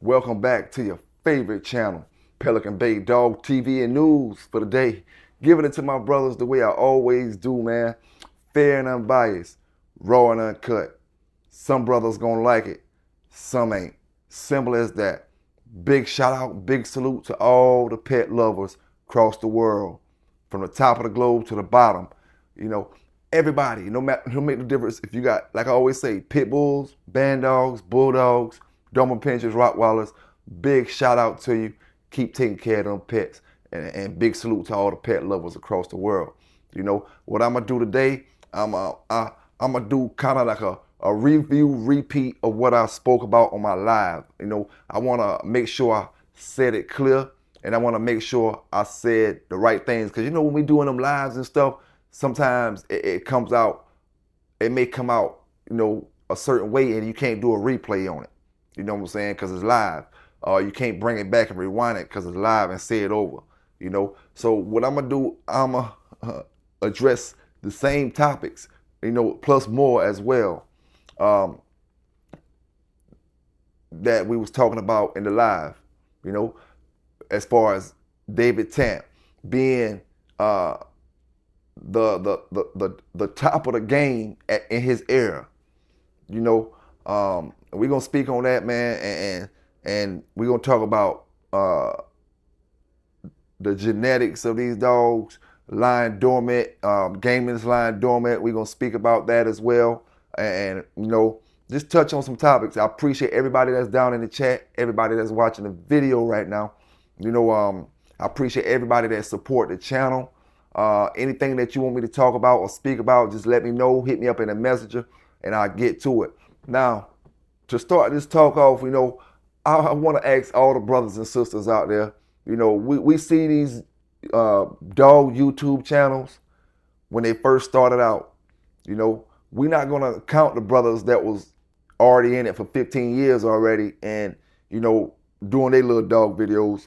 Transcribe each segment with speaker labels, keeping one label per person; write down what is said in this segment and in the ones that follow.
Speaker 1: Welcome back to your favorite channel, Pelican Bay Dog TV and News for the day. Giving it to my brothers the way I always do, man. Fair and unbiased, raw and uncut. Some brothers gonna like it, some ain't. Simple as that. Big shout out, big salute to all the pet lovers across the world. From the top of the globe to the bottom. You know, everybody, no matter who make the difference. If you got, like I always say, pit bulls, band dogs, bulldogs, Doberman pinschers, Rottweilers, big shout out to you. Keep taking care of them pets. And big salute to all the pet lovers across the world. You know, what I'm gonna do today, I'm gonna do kind of like a review, repeat of what I spoke about on my live. You know, I wanna make sure I said it clear, and I wanna make sure I said the right things. Cause you know, when we doing them lives and stuff, sometimes it comes out, it may come out, you know, a certain way, and you can't do a replay on it. You know what I'm saying? Because it's live. You can't bring it back and rewind it because it's live and say it over. You know? So what I'm going to do, I'm going to address the same topics, you know, plus more as well, that we was talking about in the live, you know, as far as David Tant being the top of the game in his era. You know, we're going to speak on that, man, and we're going to talk about the genetics of these dogs lying dormant, gamers lying dormant. We're going to speak about that as well, and, you know, just touch on some topics. I appreciate everybody that's down in the chat, everybody that's watching the video right now. You know, I appreciate everybody that support the channel. Anything that you want me to talk about or speak about, just let me know. Hit me up in a messenger, and I'll get to it. Now, to start this talk off, you know, I want to ask all the brothers and sisters out there, you know, we see these dog YouTube channels when they first started out. You know, we're not going to count the brothers that was already in it for 15 years already and, you know, doing their little dog videos.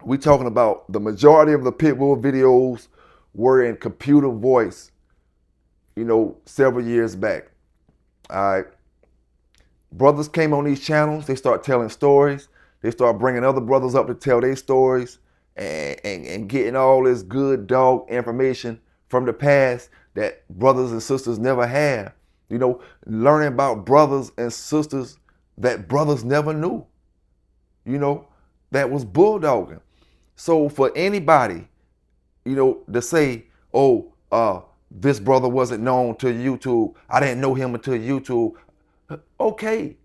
Speaker 1: We talking about the majority of the pit bull videos were in computer voice, you know, several years back. All right. Brothers came on these channels, they start telling stories, they start bringing other brothers up to tell their stories and getting all this good dog information from the past that brothers and sisters never had. You know, learning about brothers and sisters that brothers never knew, you know, that was bulldogging. So for anybody, you know, to say, oh, this brother wasn't known to YouTube, I didn't know him until YouTube. Okay,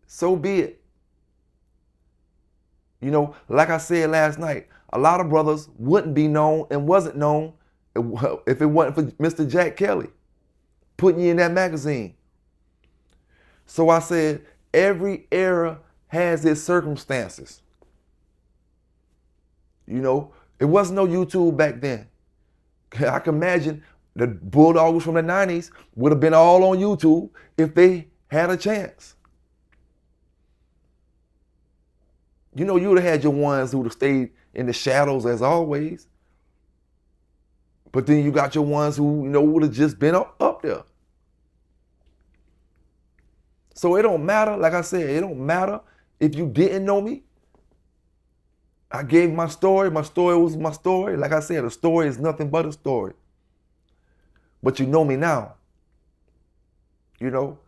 Speaker 1: so be it. You know, like I said last night, a lot of brothers wouldn't be known and wasn't known if it wasn't for Mr. Jack Kelly putting you in that magazine. So I said, every era has its circumstances. You know, it wasn't no YouTube back then. I can imagine the Bulldogs from the 90s would have been all on YouTube if they had a chance. You know, you would have had your ones who would have stayed in the shadows as always. But then you got your ones who, you know, would have just been up there. So it don't matter, like I said, it don't matter if you didn't know me. I gave my story was my story. Like I said, a story is nothing but a story. But you know me now. You know,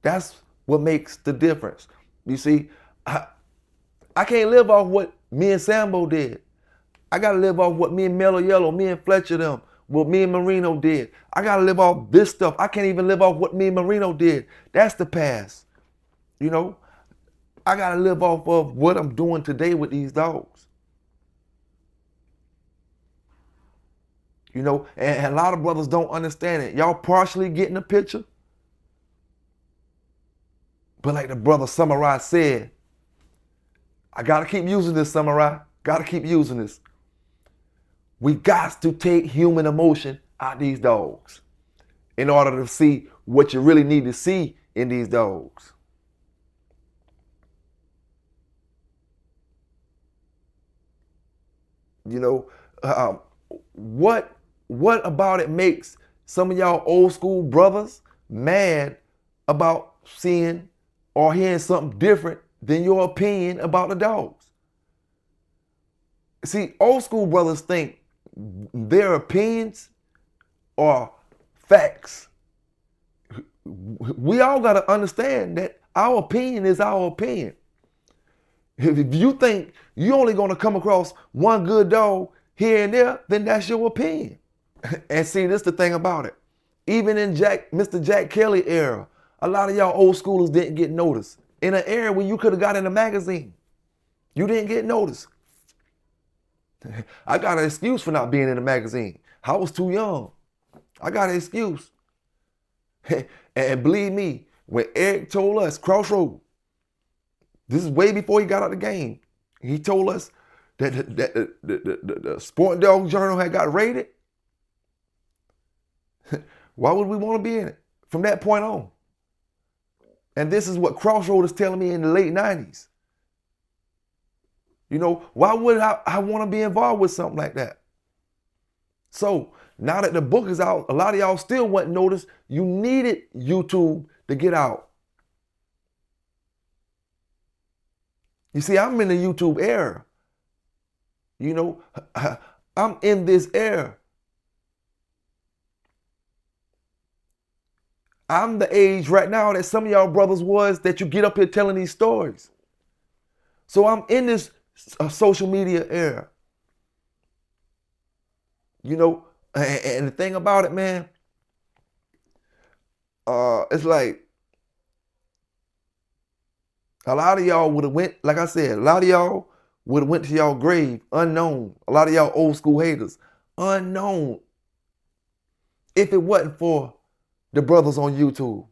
Speaker 1: that's what makes the difference. You see, I can't live off what me and Sambo did. I gotta live off what me and Mellow Yellow, me and Fletcher them, what me and Marino did. I gotta live off this stuff. I can't even live off what me and Marino did. That's the past. You know, I gotta live off of what I'm doing today with these dogs. You know, and a lot of brothers don't understand it. Y'all partially getting the picture. But like the brother Samurai said, I gotta keep using this, Samurai. Gotta keep using this. We got to take human emotion out of these dogs in order to see what you really need to see in these dogs. You know, what about it makes some of y'all old school brothers mad about seeing or hearing something different than your opinion about the dogs. See, old school brothers think their opinions are facts. We all got to understand that our opinion is our opinion. If you think you're only going to come across one good dog here and there, then that's your opinion. And see, this is the thing about it. Even in Mr. Jack Kelly era, a lot of y'all old schoolers didn't get noticed. In an era when you could have got in a magazine, you didn't get noticed. I got an excuse for not being in a magazine. I was too young. I got an excuse. And believe me, when Eric told us, Crossroad, this is way before he got out of the game, he told us that the Sport Dog Journal had got raided. Why would we want to be in it from that point on? And this is what Crossroad is telling me in the late 90s. You know, why would I want to be involved with something like that? So now that the book is out, a lot of y'all still wasn't noticed. You needed YouTube to get out. You see, I'm in the YouTube era. You know, I'm in this era. I'm the age right now that some of y'all brothers was that you get up here telling these stories. So I'm in this social media era. You know, and the thing about it, man, it's like a lot of y'all would have went, like I said, a lot of y'all would have went to y'all grave unknown. A lot of y'all old school haters, unknown. If it wasn't for the brothers on YouTube.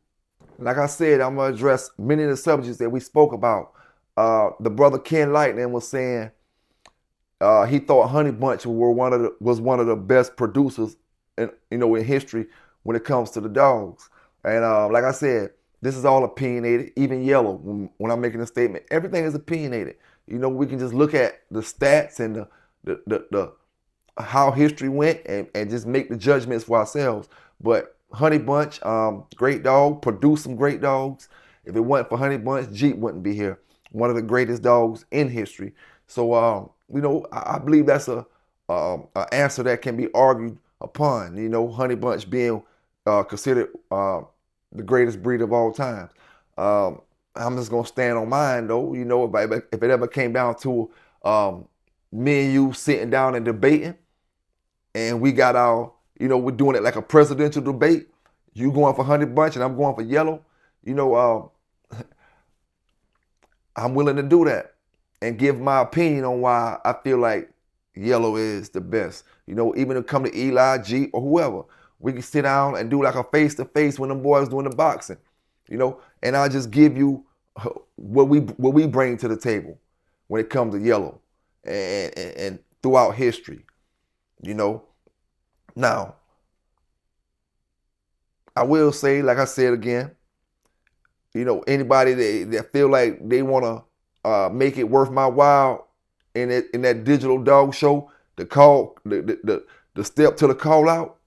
Speaker 1: Like I said, I'm gonna address many of the subjects that we spoke about. The brother Ken Lightning was saying he thought Honey Bunch was one of the best producers in history when it comes to the dogs. And like I said, this is all opinionated. Even Yellow, when I'm making a statement, everything is opinionated. You know, we can just look at the stats and the how history went and just make the judgments for ourselves. But Honey Bunch, great dog, produced some great dogs. If it wasn't for Honey Bunch, Jeep wouldn't be here. One of the greatest dogs in history. So, you know, I believe that's a answer that can be argued upon. You know, Honey Bunch being considered the greatest breed of all time. I'm just gonna stand on mine though. You know, if it ever came down to me and you sitting down and debating, and we got our, you know, we're doing it like a presidential debate. You going for Honey Bunch and I'm going for Yellow. You know, I'm willing to do that and give my opinion on why I feel like Yellow is the best. You know, even if it come to Eli, G, or whoever, we can sit down and do like a face-to-face when them boys doing the boxing. You know, and I'll just give you what we bring to the table when it comes to Yellow and throughout history. You know, now I will say, like I said again, you know, anybody that feel like they want to make it worth my while in that digital dog show, the step to the call out,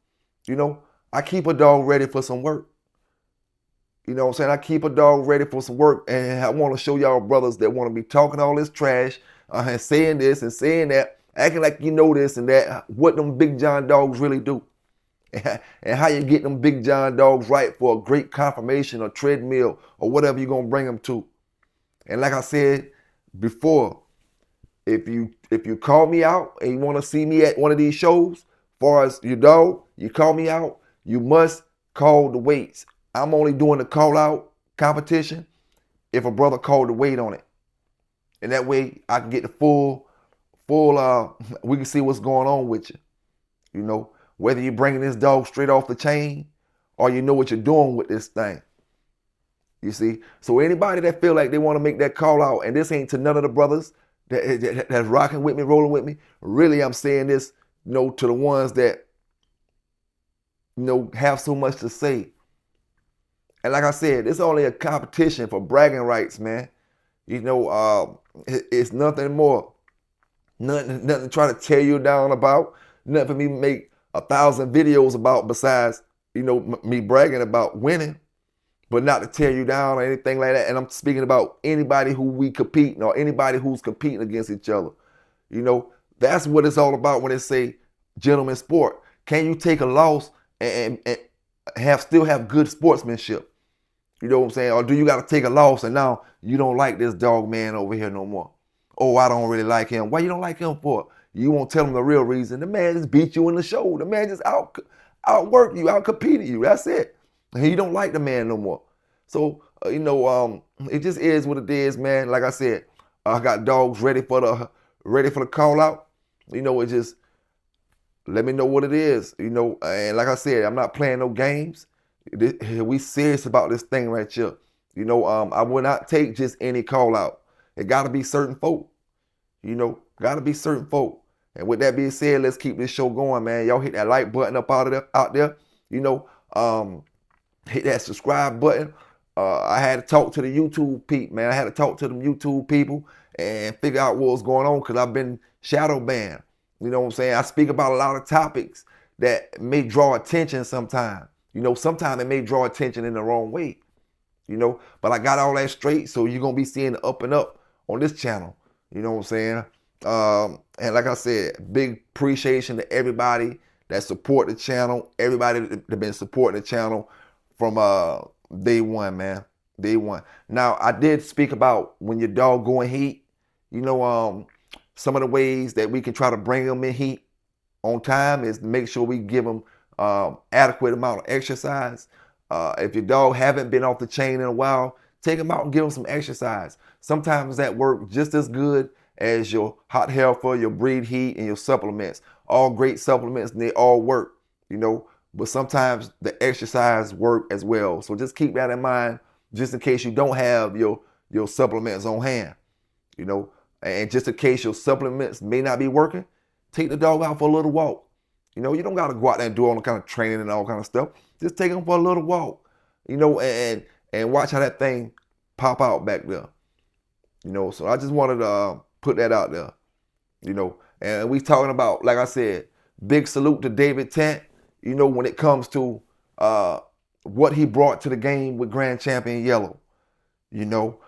Speaker 1: you know, I keep a dog ready for some work. You know what I'm saying? I keep a dog ready for some work, and I want to show y'all brothers that want to be talking all this trash and saying this and saying that, acting like you know this and that, what them Big John dogs really do. And how you get them Big John dogs right for a great confirmation or treadmill or whatever you're going to bring them to. And like I said before, if you call me out and you want to see me at one of these shows, as far as your dog, you call me out, you must call the weights. I'm only doing the call out competition if a brother called the weight on it. And that way I can get the full, we can see what's going on with you. You know, whether you're bringing this dog straight off the chain or you know what you're doing with this thing. You see? So anybody that feel like they want to make that call out, and this ain't to none of the brothers that's rocking with me, rolling with me, really I'm saying this, you know, to the ones that, you know, have so much to say. And like I said, it's only a competition for bragging rights, man. You know, it's nothing more. Nothing to try to tear you down about. Nothing for me to make 1,000 videos about besides, you know, me bragging about winning. but not to tear you down or anything like that. And I'm speaking about anybody who we competing or anybody who's competing against each other. You know, that's what it's all about when they say gentleman sport. Can you take a loss and still have good sportsmanship? You know what I'm saying? Or do you got to take a loss and now you don't like this dog man over here no more? Oh, I don't really like him. Why you don't like him for? You won't tell him the real reason. The man just beat you in the show. The man just outworked you, outcompeted you. That's it. And you don't like the man no more. So, it just is what it is, man. Like I said, I got dogs ready for the call out. You know, it just, let me know what it is. You know, and like I said, I'm not playing no games. We serious about this thing right here. You know, I will not take just any call out. It got to be certain folk. You know, got to be certain folk. And with that being said, let's keep this show going, man. Y'all hit that like button up out there. You know, hit that subscribe button. I had to talk to the YouTube people, man. I had to talk to them YouTube people and figure out what was going on because I've been shadow banned. You know what I'm saying? I speak about a lot of topics that may draw attention sometimes. You know, sometimes it may draw attention in the wrong way. You know, but I got all that straight, so you're going to be seeing the up and up on this channel. You know what I'm saying? And like I said, big appreciation to everybody that support the channel, everybody that been supporting the channel from day one, man. Day one. Now, I did speak about when your dog going heat, you know, some of the ways that we can try to bring them in heat on time is to make sure we give them adequate amount of exercise. If your dog haven't been off the chain in a while, take them out and give them some exercise. Sometimes that works just as good as your hot helper, your breed heat, and your supplements. All great supplements, and they all work, you know, but sometimes the exercise work as well. So just keep that in mind, just in case you don't have your supplements on hand, you know, and just in case your supplements may not be working, take the dog out for a little walk. You know, you don't got to go out there and do all the kind of training and all kind of stuff. Just take them for a little walk, you know, and watch how that thing pop out back there. You know, so I just wanted to put that out there, you know. And we talking about, like I said, big salute to David Tant, you know, when it comes to what he brought to the game with Grand Champion Yellow. You know,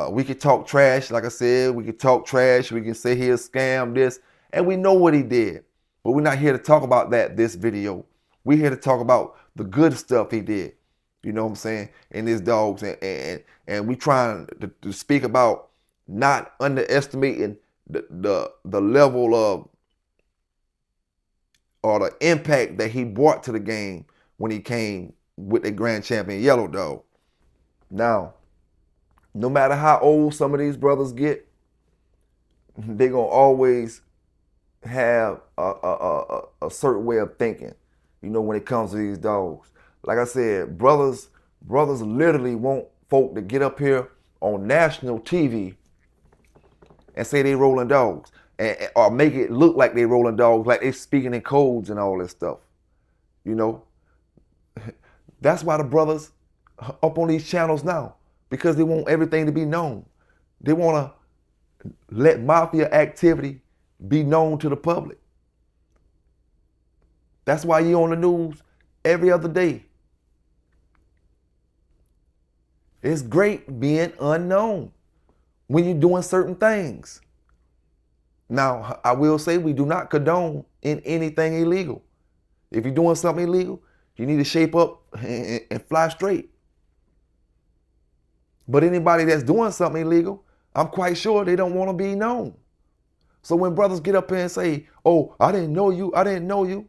Speaker 1: we could talk trash, like I said, we could talk trash, we can say he'll scam this, and we know what he did. But we're not here to talk about that this video. We're here to talk about the good stuff he did. You know what I'm saying? In his dogs. And we trying to speak about not underestimating the level of or the impact that he brought to the game when he came with the Grand Champion Yellow dog. Now, no matter how old some of these brothers get, they're going to always have a certain way of thinking, you know, when it comes to these dogs. Like I said, brothers literally want folk to get up here on national TV and say they rolling dogs, or make it look like they rolling dogs, like they speaking in codes and all this stuff. You know, that's why the brothers up on these channels now, because they want everything to be known. They want to let mafia activity be known to the public. That's why you're on the news every other day. It's great being unknown when you're doing certain things. Now, I will say we do not condone in anything illegal. If you're doing something illegal, you need to shape up and fly straight. But anybody that's doing something illegal, I'm quite sure they don't want to be known. So when brothers get up here and say, oh, I didn't know you, I didn't know you,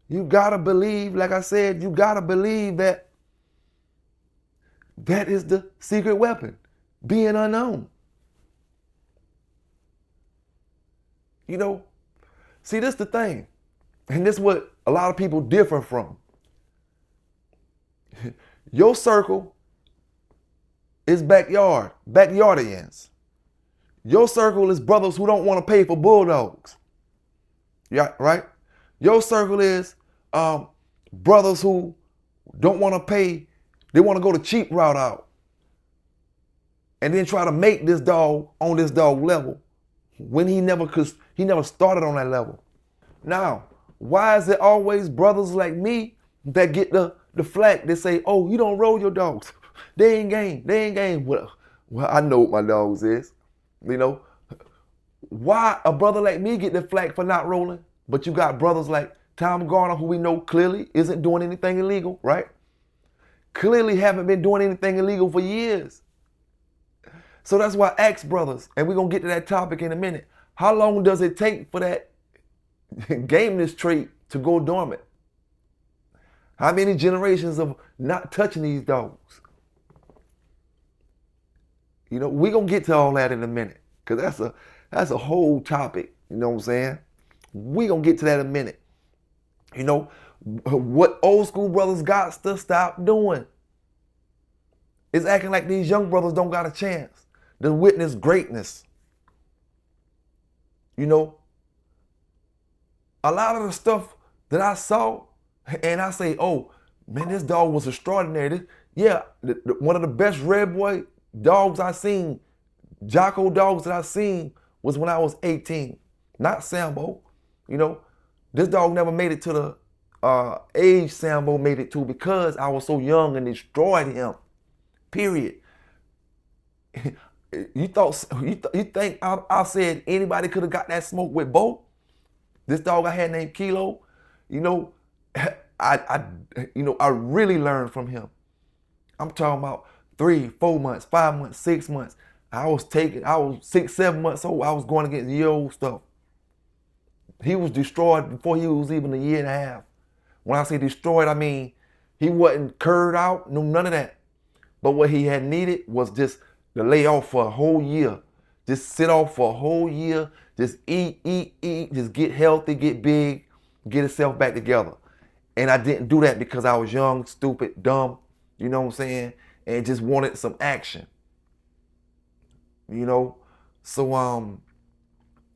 Speaker 1: you gotta believe, like I said, you gotta believe that that is the secret weapon, being unknown. You know, see, this the thing, and this is what a lot of people differ from. Your circle is backyardians. Your circle is brothers who don't want to pay for bulldogs. Yeah, right? Your circle is brothers who don't want to pay. They want to go the cheap route out and then try to make this dog on this dog level when he never started on that level. Now, why is it always brothers like me that get the flack? They say, oh, you don't roll your dogs. They ain't game. They ain't game. Well, I know what my dogs is. You know, why a brother like me get the flack for not rolling, but you got brothers like Tom Garner, who we know clearly isn't doing anything illegal, right? Clearly haven't been doing anything illegal for years. So that's why I ask brothers, and we're going to get to that topic in a minute, how long does it take for that gameness trait to go dormant? How many generations of not touching these dogs? You know, we're going to get to all that in a minute, because that's a whole topic, you know what I'm saying? We're going to get to that in a minute. You know, what old school brothers got to stop doing is acting like these young brothers don't got a chance to witness greatness. You know, a lot of the stuff that I saw, and I say, oh, man, this dog was extraordinary. One of the best red boy dogs I seen, Jocko dogs that I seen, was when I was 18. Not Sambo. You know, this dog never made it to the age Sambo made it to because I was so young and destroyed him. Period. You think I said anybody could have got that smoke with Bo? This dog I had named Kilo, you know, I really learned from him. I'm talking about 3, 4 months, 5 months, 6 months. I was 6, 7 months old. I was going against year-old stuff. He was destroyed before he was even a year and a half. When I say destroyed, I mean he wasn't curved out, no, none of that. But what he had needed was just to lay off for a whole year. Just sit off for a whole year. Just eat. Just get healthy, get big, get himself back together. And I didn't do that because I was young, stupid, dumb, you know what I'm saying? And just wanted some action. You know? So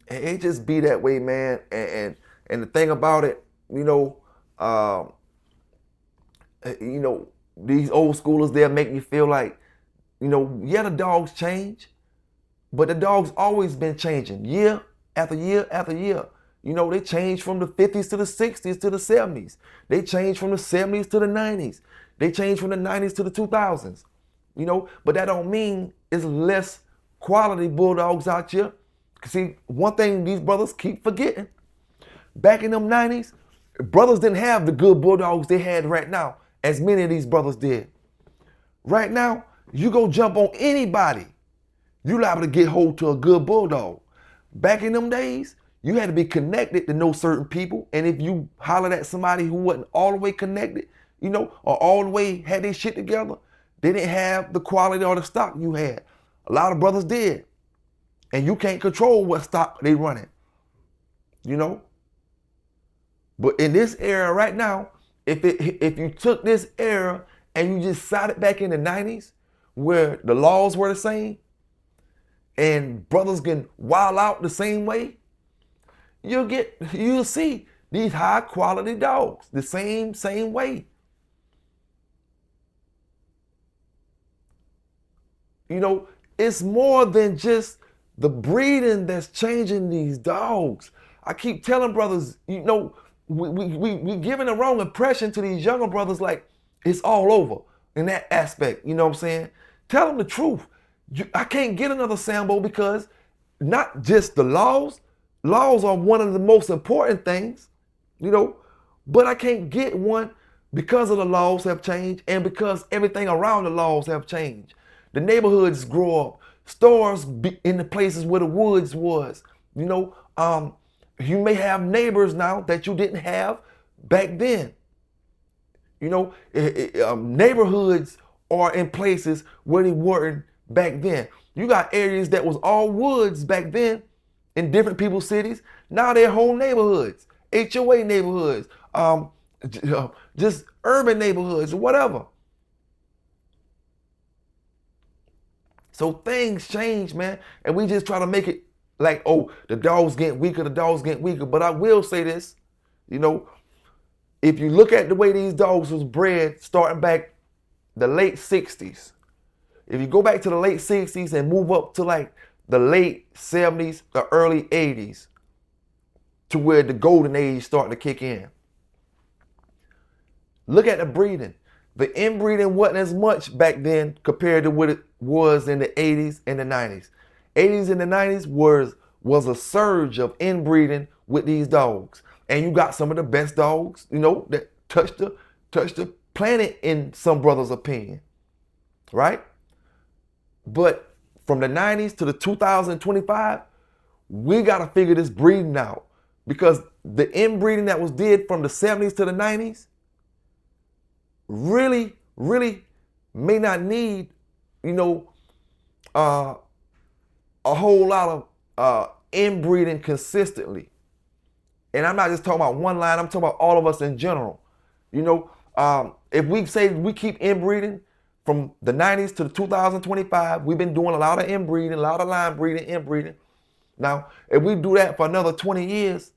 Speaker 1: it just be that way, man. And the thing about it, you know, these old schoolers, they'll make you feel like, you know, yeah, the dogs change, but the dogs always been changing year after year after year. You know, they changed from the 50s to the 60s to the 70s. They changed from the 70s to the 90s. They changed from the 90s to the 2000s. You know, but that don't mean it's less quality bulldogs out here. See, one thing these brothers keep forgetting, back in them 90s, brothers didn't have the good bulldogs they had right now, as many of these brothers did. Right now, you go jump on anybody, you liable to get hold to a good bulldog. Back in them days, you had to be connected to know certain people, and if you hollered at somebody who wasn't all the way connected, you know, or all the way had their shit together, they didn't have the quality or the stock you had. A lot of brothers did. And you can't control what stock they running, you know? But in this era right now, if you took this era and you just sat it back in the 90s where the laws were the same and brothers can wild out the same way, you'll see these high quality dogs the same way. You know, it's more than just the breeding that's changing these dogs. I keep telling brothers, you know, we giving the wrong impression to these younger brothers like it's all over in that aspect, you know what I'm saying? Tell them the truth. I can't get another Sambo because not just the laws are one of the most important things, you know, but I can't get one because of the laws have changed and because everything around the laws have changed. The neighborhoods grow up. Stores be in the places where the woods was. You know, you may have neighbors now that you didn't have back then. You know, neighborhoods are in places where they weren't back then. You got areas that was all woods back then in different people's cities. Now they're whole neighborhoods, HOA neighborhoods, just urban neighborhoods, whatever. So things change, man, and we just try to make it like, oh, the dogs getting weaker, But I will say this, you know, if you look at the way these dogs was bred starting back the late 60s, if you go back to the late 60s and move up to like the late 70s, the early 80s, to where the golden age started to kick in. Look at the breeding. the inbreeding wasn't as much back then compared to what it was in the 80s and the 90s. 80s and the 90s was a surge of inbreeding with these dogs. And you got some of the best dogs, that touched the planet in some brothers' opinion. Right? But from the 90s to the 2025, we got to figure this breeding out. Because the inbreeding that was did from the 70s to the 90s really may not need, a whole lot of inbreeding consistently. And I'm not just talking about one line, I'm talking about all of us in general. If we say we keep inbreeding from the 90s to the 2025, we've been doing a lot of inbreeding, a lot of line breeding, inbreeding. Now, if we do that for another 20 years,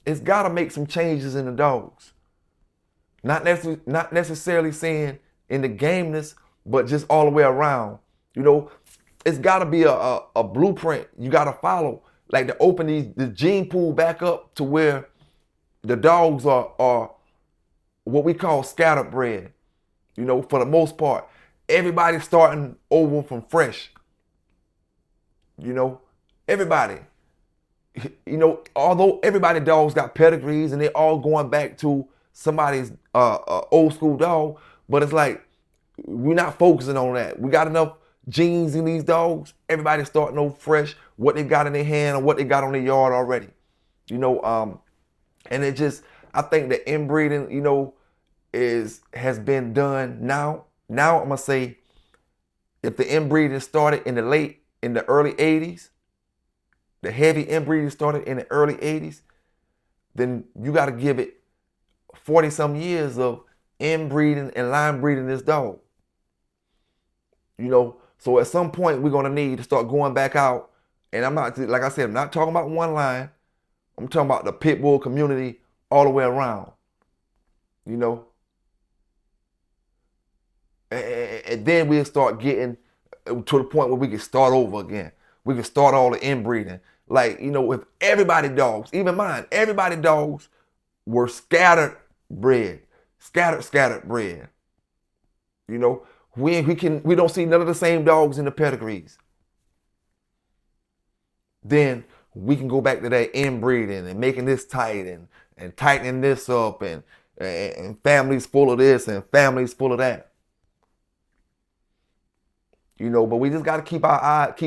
Speaker 1: it's got to make some changes in the dogs. Not necessarily saying in the gameness, but just all the way around. It's got to be a blueprint you got to follow, like to open the gene pool back up to where the dogs are what we call scattered bred. For the most part, everybody's starting over from fresh. Everybody. Although everybody dogs got pedigrees and they're all going back to somebody's old school dog, but it's like we're not focusing on that. We got enough genes in these dogs. Everybody's starting over fresh, what they got in their hand or what they got on their yard already. And it just, I think the inbreeding, has been done now. Now I'm gonna say, if the inbreeding started in the early 80s, the heavy inbreeding started in the early 80s, then you got to give it 40 some years of inbreeding and line breeding this dog. So at some point we're gonna need to start going back out. And I'm not, like I said, I'm not talking about one line. I'm talking about the pit bull community all the way around. And then we'll start getting to the point where we can start over again. We can start all the inbreeding. Like, with everybody dogs, even mine, everybody dogs were scattered bred. Scattered bred. We don't see none of the same dogs in the pedigrees. Then we can go back to that inbreeding and making this tight and tightening this up and families full of this and families full of that. But we just got to keep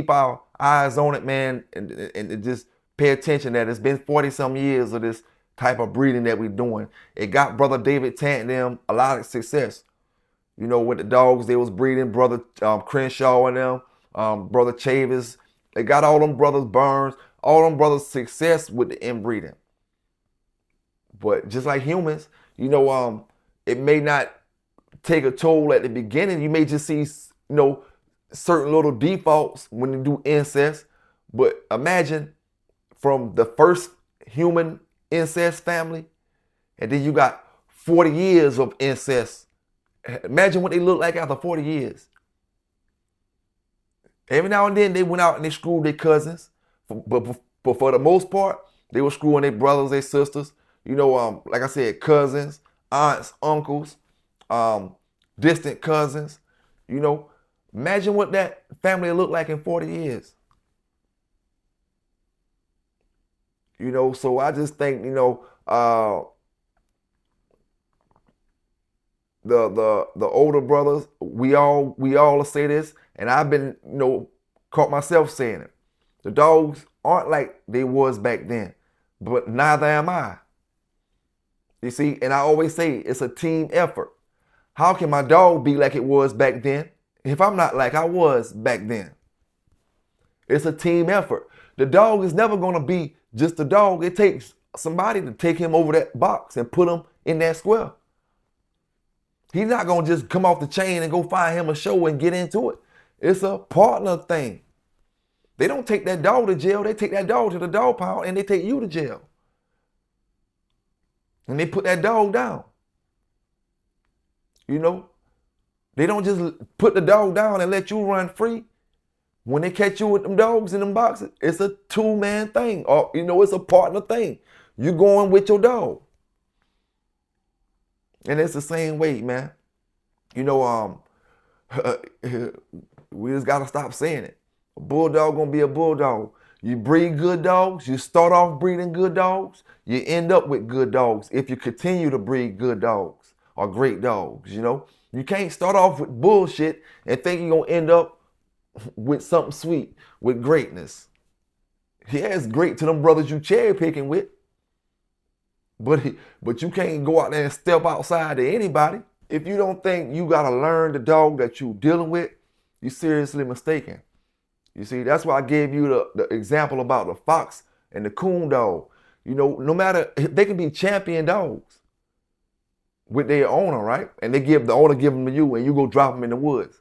Speaker 1: our eyes on it, man, and just pay attention that it's been 40 some years of this type of breeding that we're doing. It got Brother David Tant and them a lot of success. With the dogs they was breeding, Brother Crenshaw and them, Brother Chavis. They got all them brothers Burns, all them brothers success with the inbreeding. But just like humans, it may not take a toll at the beginning. You may just see, certain little defaults when you do incest. But imagine from the first human incest family, and then you got 40 years of incest. Imagine what they look like after 40 years. Every now and then they went out and they screwed their cousins. But for the most part, they were screwing their brothers, their sisters. Like I said, cousins, aunts, uncles, distant cousins. Imagine what that family looked like in 40 years. So I just think, the older brothers, we all say this, and I've been, caught myself saying it. The dogs aren't like they was back then, but neither am I. You see, and I always say it's a team effort. How can my dog be like it was back then if I'm not like I was back then? It's a team effort. The dog is never going to be just a dog. It takes somebody to take him over that box and put him in that square. He's not going to just come off the chain and go find him a show and get into it. It's a partner thing. They don't take that dog to jail. They take that dog to the dog pound and they take you to jail. And they put that dog down. They don't just put the dog down and let you run free. When they catch you with them dogs in them boxes, it's a two-man thing. Or, it's a partner thing. You going with your dog. And it's the same way, man. You know, we just gotta stop saying it. A bulldog gonna be a bulldog. You breed good dogs, you start off breeding good dogs, you end up with good dogs if you continue to breed good dogs or great dogs, you know? You can't start off with bullshit and think you're gonna end up with something sweet, with greatness. Yeah, it's great to them brothers you cherry picking with, but you can't go out there and step outside to anybody. If you don't think you gotta learn the dog that you're dealing with, you're seriously mistaken. You see, that's why I gave you the example about the fox and the coon dog. You know, no matter, they can be champion dogs with their owner, right? And the owner give them to you and you go drop them in the woods.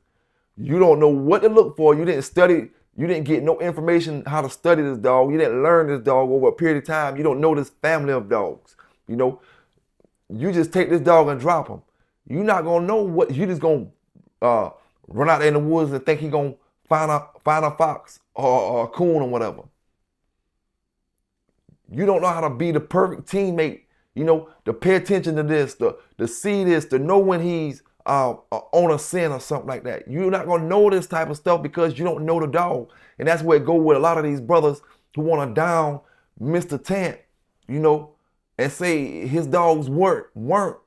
Speaker 1: You don't know what to look for. You didn't study, you didn't get no information how to study this dog. You didn't learn this dog over a period of time. You don't know this family of dogs. You know, you just take this dog and drop him. You're not gonna know what, you just gonna run out there in the woods and think he gonna find a fox or a coon or whatever. You don't know how to be the perfect teammate, you know, to pay attention to this, to see this, to know when he's on a scent or something like that. You're not gonna know this type of stuff because you don't know the dog. And that's where it goes with a lot of these brothers who wanna down Mr. Tant, you know, and say his dogs weren't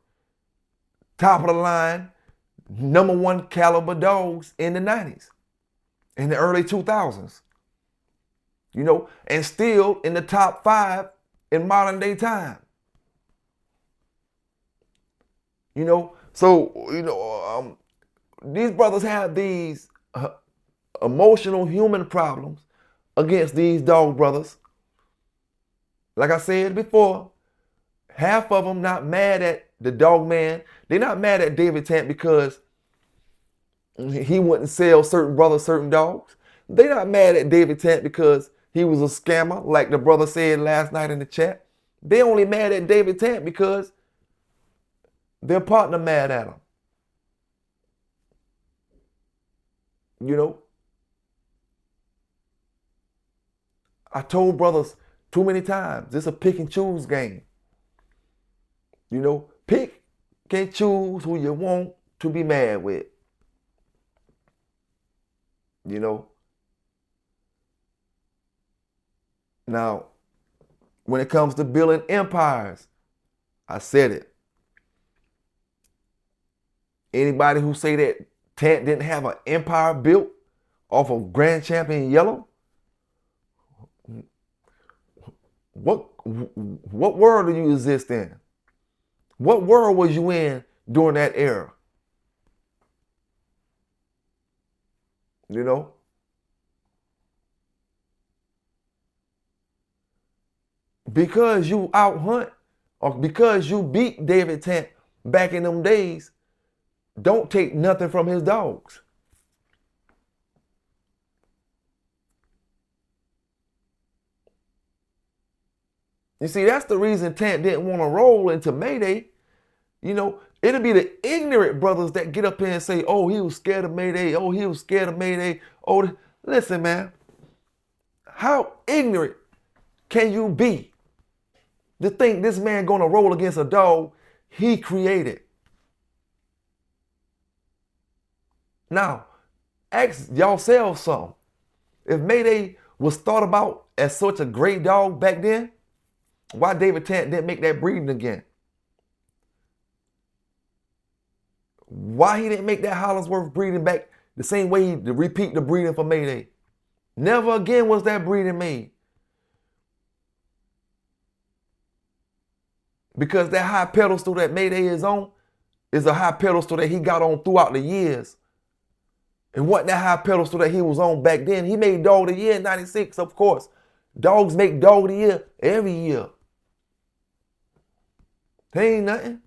Speaker 1: top of the line, #1 caliber dogs in the 90s, in the early 2000s, you know, and still in the top 5 in modern day time. You know, so, you know, these brothers have these emotional human problems against these dog brothers. Like I said before, half of them not mad at the dogman. They're not mad at David Tant because he wouldn't sell certain brothers certain dogs. They're not mad at David Tant because he was a scammer, like the brother said last night in the chat. They only mad at David Tant because their partner mad at him. You know, I told brothers too many times, it's a pick and choose game. You know, pick and choose who you want to be mad with. You know. Now, when it comes to building empires, I said it. Anybody who say that Tant didn't have an empire built off of Grand Champion Yellow, what world do you exist in? What world was you in during that era? You know? Because you outhunt or because you beat David Tant back in them days, don't take nothing from his dogs. You see, that's the reason Tant didn't want to roll into Mayday. You know, it'll be the ignorant brothers that get up here and say, oh, he was scared of Mayday. Oh, he was scared of Mayday. Oh, listen, man. How ignorant can you be to think this man gonna roll against a dog he created? Now, ask yourselves something. If Mayday was thought about as such a great dog back then, why David Tant didn't make that breeding again? Why he didn't make that Hollingsworth breeding back the same way he repeat the breeding for Mayday? Never again was that breeding made. Because that high pedestal that Mayday is on is a high pedestal that he got on throughout the years. And what that high pedestal that he was on back then, he made Dog of the Year in 96, of course. Dogs make Dog of the Year every year. They ain't nothing.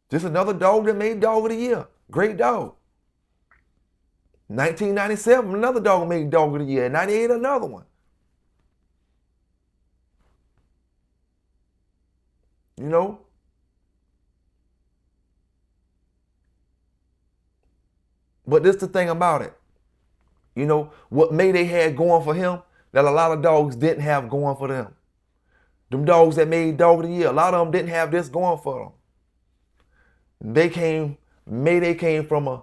Speaker 1: Just another dog that made Dog of the Year. Great dog. 1997, another dog made Dog of the Year. 98, another one. You know? But this is the thing about it. You know, what Mayday had going for him that a lot of dogs didn't have going for them. Them dogs that made Dog of the Year, a lot of them didn't have this going for them. Mayday came from a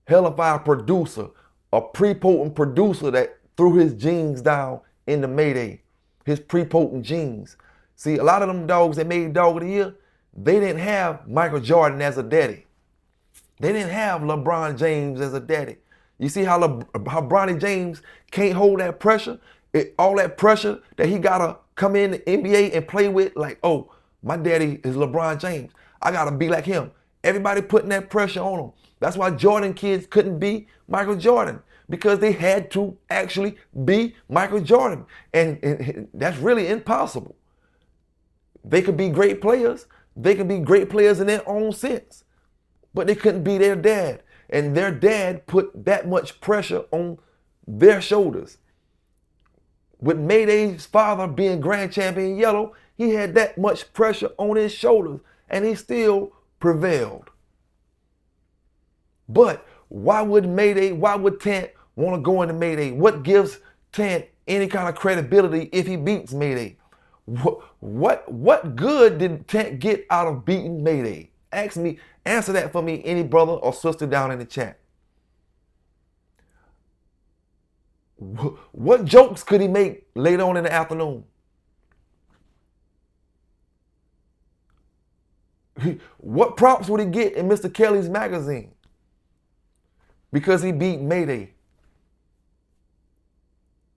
Speaker 1: hellified producer, a prepotent producer that threw his genes down into Mayday, his prepotent genes. See, a lot of them dogs that made Dog of the Year, they didn't have Michael Jordan as a daddy. They didn't have LeBron James as a daddy. You see how Bronny James can't hold that pressure? All that pressure that he gotta come in the NBA and play with, like, oh, my daddy is LeBron James. I gotta be like him. Everybody putting that pressure on him. That's why Jordan kids couldn't be Michael Jordan, because they had to actually be Michael Jordan. And that's really impossible. They could be great players. They could be great players in their own sense, but they couldn't be their dad. And their dad put that much pressure on their shoulders. With Mayday's father being grand champion yellow, he had that much pressure on his shoulders, and he still prevailed. But why would Tant want to go into Mayday? What gives Tant any kind of credibility if he beats Mayday? What good did Tant get out of beating Mayday? Answer that for me, any brother or sister down in the chat. What jokes could he make later on in the afternoon? What props would he get in Mr. Kelly's magazine? Because he beat Mayday.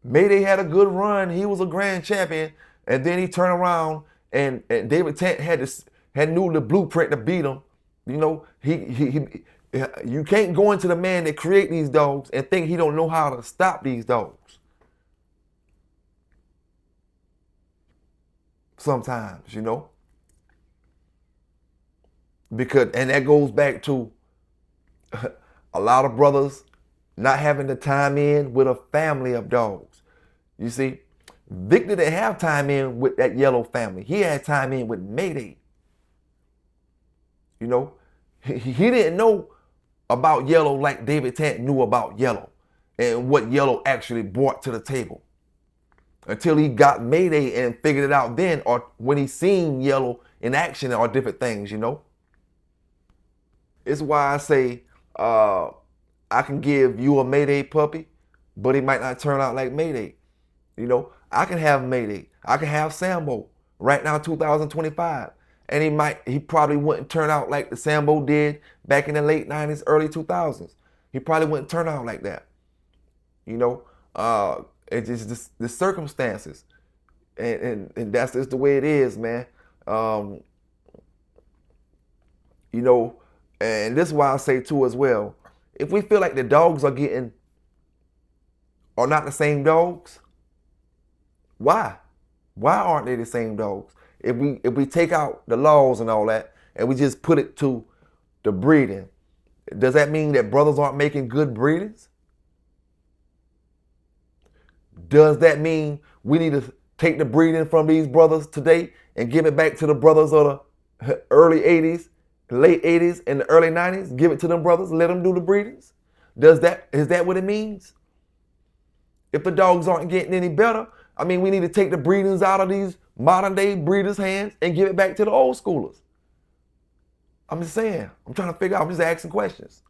Speaker 1: Mayday had a good run. He was a grand champion. And then he turned around and David Tant knew the blueprint to beat him. You know, you can't go into the man that create these dogs and think he don't know how to stop these dogs. Sometimes, you know. And that goes back to a lot of brothers not having the time in with a family of dogs. You see, Victor didn't have time in with that yellow family. He had time in with Mayday. You know, he didn't know about yellow like David Tant knew about yellow and what yellow actually brought to the table, until he got Mayday and figured it out then, or when he seen yellow in action or different things, you know. It's why I say I can give you a Mayday puppy, but he might not turn out like Mayday. You know, I can have Mayday. I can have Sambo right now, 2025. And he probably wouldn't turn out like the Sambo did back in the late 90s, early 2000s. He probably wouldn't turn out like that. You know, it's just the circumstances. And that's just the way it is, man. You know, and this is why I say too as well, if we feel like the dogs are not the same dogs, why? Why aren't they the same dogs? If we take out the laws and all that and we just put it to the breeding, does that mean that brothers aren't making good breeders? Does that mean we need to take the breeding from these brothers today and give it back to the brothers of the early 80s, late 80s, and the early 90s? Give it to them brothers, let them do the breedings? Is that what it means? If the dogs aren't getting any better, I mean, we need to take the breedings out of these modern day breeders' hands and give it back to the old schoolers. I'm just saying. I'm trying to figure out. I'm just asking questions.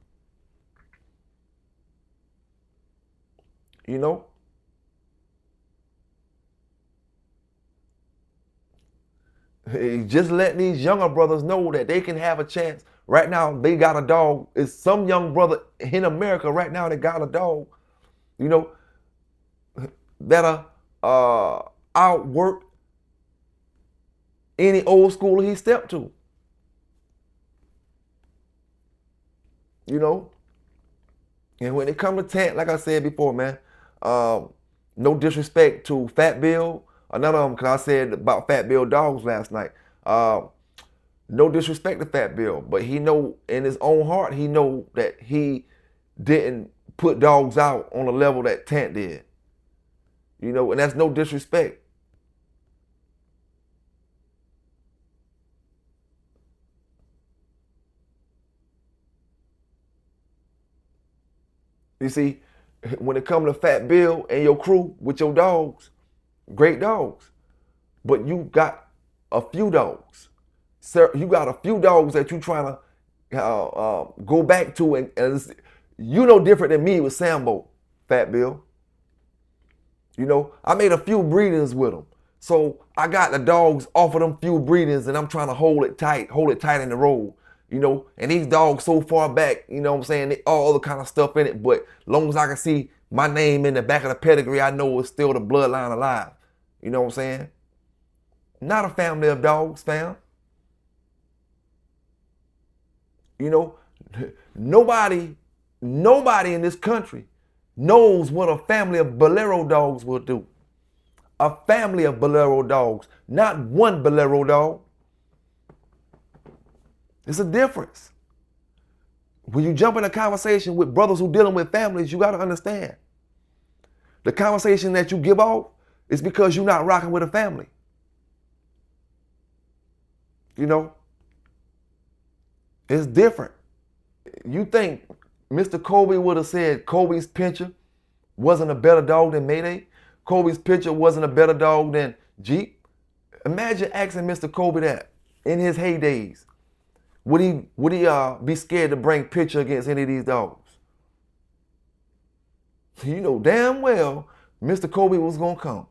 Speaker 1: You know? Just letting these younger brothers know that they can have a chance. Right now, they got a dog. It's some young brother in America right now that got a dog, you know, that outwork any old schooler he stepped to. You know? And when it comes to Tant, like I said before, man, no disrespect to Fat Bill. Another of them, because I said about Fat Bill dogs last night. No disrespect to Fat Bill, but he know in his own heart, he know that he didn't put dogs out on the level that Tant did. You know, and that's no disrespect. You see, when it comes to Fat Bill and your crew with your dogs, great dogs, but you got a few dogs. Sir, you got a few dogs that you trying go back to, and you know different than me with Sambo, Fat Bill. You know, I made a few breedings with them. So I got the dogs off of them few breedings and I'm trying to hold it tight in the road. You know, and these dogs so far back, you know what I'm saying, they all other kind of stuff in it, but as long as I can see my name in the back of the pedigree, I know it's still the bloodline alive. You know what I'm saying? Not a family of dogs, fam. You know, nobody in this country knows what a family of Bolero dogs will do. A family of Bolero dogs, not one Bolero dog. It's a difference. When you jump in a conversation with brothers who dealing with families, you got to understand. The conversation that you give off is because you're not rocking with a family. You know? It's different. You think Mr. Kobe would have said Kobe's picture wasn't a better dog than Mayday? Kobe's picture wasn't a better dog than Jeep? Imagine asking Mr. Kobe that in his heydays. Would he be scared to bring picture against any of these dogs? You know damn well Mr. Kobe was gonna come.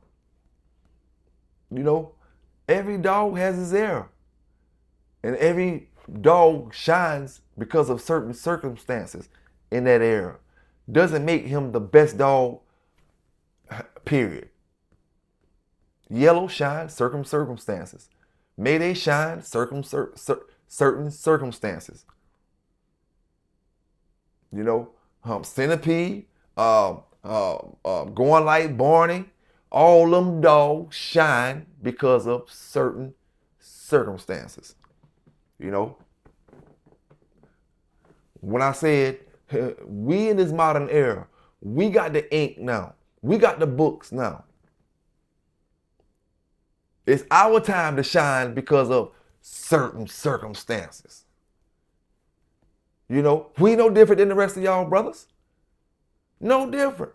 Speaker 1: You know, every dog has his error. And every dog shines because of certain circumstances in that era. Doesn't make him the best dog, period. Yellow shines certain circumstances. Mayday shine certain circumstances. You know, Centipede, Going Like Barney, all them dogs shine because of certain circumstances. You know, when I said we in this modern era, we got the ink now. We got the books now. It's our time to shine because of certain circumstances. You know, we no different than the rest of y'all brothers. No different.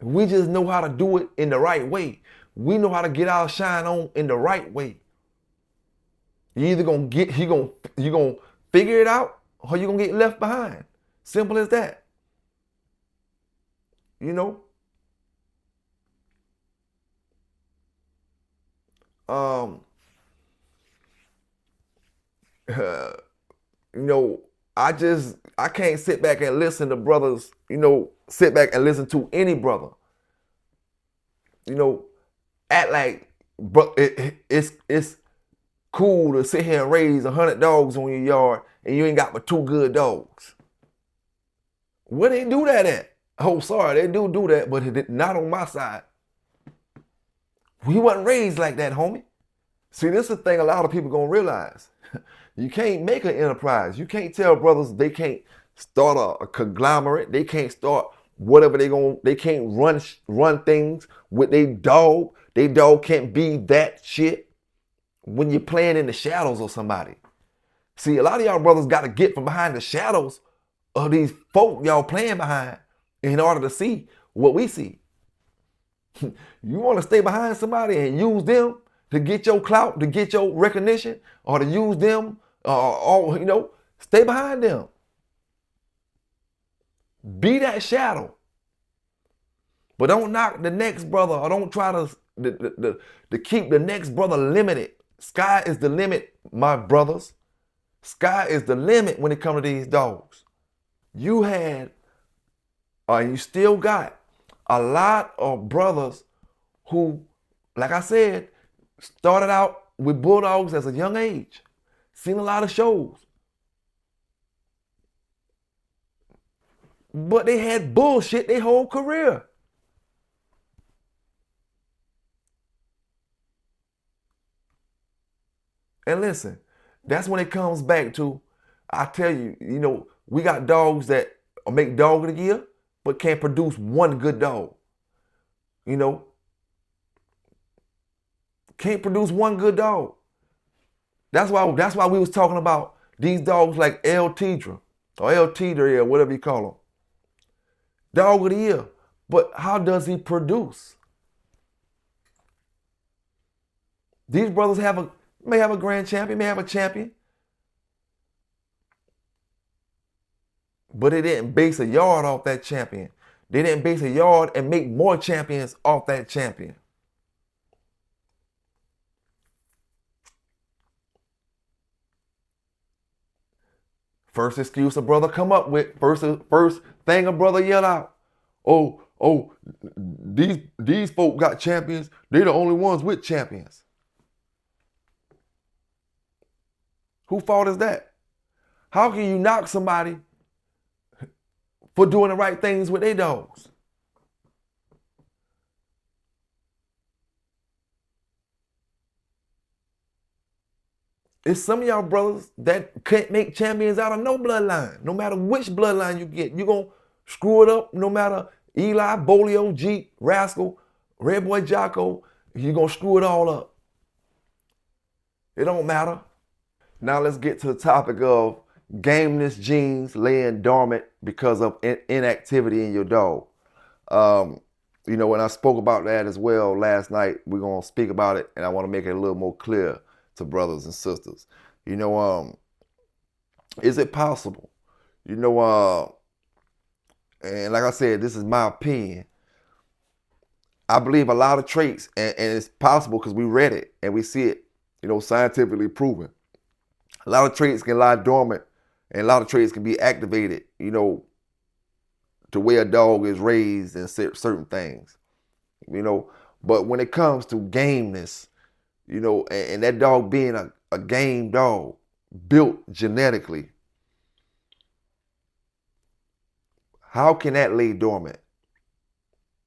Speaker 1: We just know how to do it in the right way. We know how to get our shine on in the right way. You either gonna figure it out or you're gonna get left behind. Simple as that. You know? You know, I can't sit back and listen to brothers, you know, sit back and listen to any brother. You know, act like it's cool to sit here and raise 100 dogs on your yard and you ain't got but 2 good dogs. Where they do that at? Oh, sorry, they do that, but not on my side. We wasn't raised like that, homie. See, this is the thing a lot of people gonna realize. You can't make an enterprise. You can't tell brothers they can't start a conglomerate. They can't start whatever they can't run things with their dog. Their dog can't be that shit when you're playing in the shadows of somebody. See, a lot of y'all brothers got to get from behind the shadows of these folk y'all playing behind in order to see what we see. You want to stay behind somebody and use them to get your clout, to get your recognition, or to use them, or you know, stay behind them. Be that shadow. But don't knock the next brother, or don't try to keep the next brother limited. Sky is the limit, my brothers. Sky is the limit when it comes to these dogs. You had, or you still got, a lot of brothers who, like I said, started out with bulldogs as a young age. Seen a lot of shows. But they had bullshit their whole career. And listen, that's when it comes back to, I tell you, you know, we got dogs that make dog of the year, but can't produce one good dog. You know, can't produce one good dog. That's why we was talking about these dogs like El Tidra or El Tidra or whatever you call them. Dog of the year. But how does he produce? These brothers May have a grand champion, may have a champion. But they didn't base a yard off that champion. They didn't base a yard and make more champions off that champion. First excuse a brother come up with, first thing a brother yell out. Oh, these folk got champions. They're the only ones with champions. Who fault is that? How can you knock somebody for doing the right things with their dogs? It's some of y'all brothers that can't make champions out of no bloodline. No matter which bloodline you get, you're going to screw it up no matter Eli, Bolio, Jeep, Rascal, Red Boy Jocko. You're going to screw it all up. It don't matter. Now let's get to the topic of gameness genes laying dormant because of inactivity in your dog. When I spoke about that as well last night, we're going to speak about it, and I want to make it a little more clear to brothers and sisters. Is it possible? And like I said, this is my opinion. I believe a lot of traits, and it's possible because we read it and we see it, scientifically proven. A lot of traits can lie dormant, and a lot of traits can be activated, to where a dog is raised in certain things, But when it comes to gameness, and that dog being a game dog, built genetically, how can that lay dormant?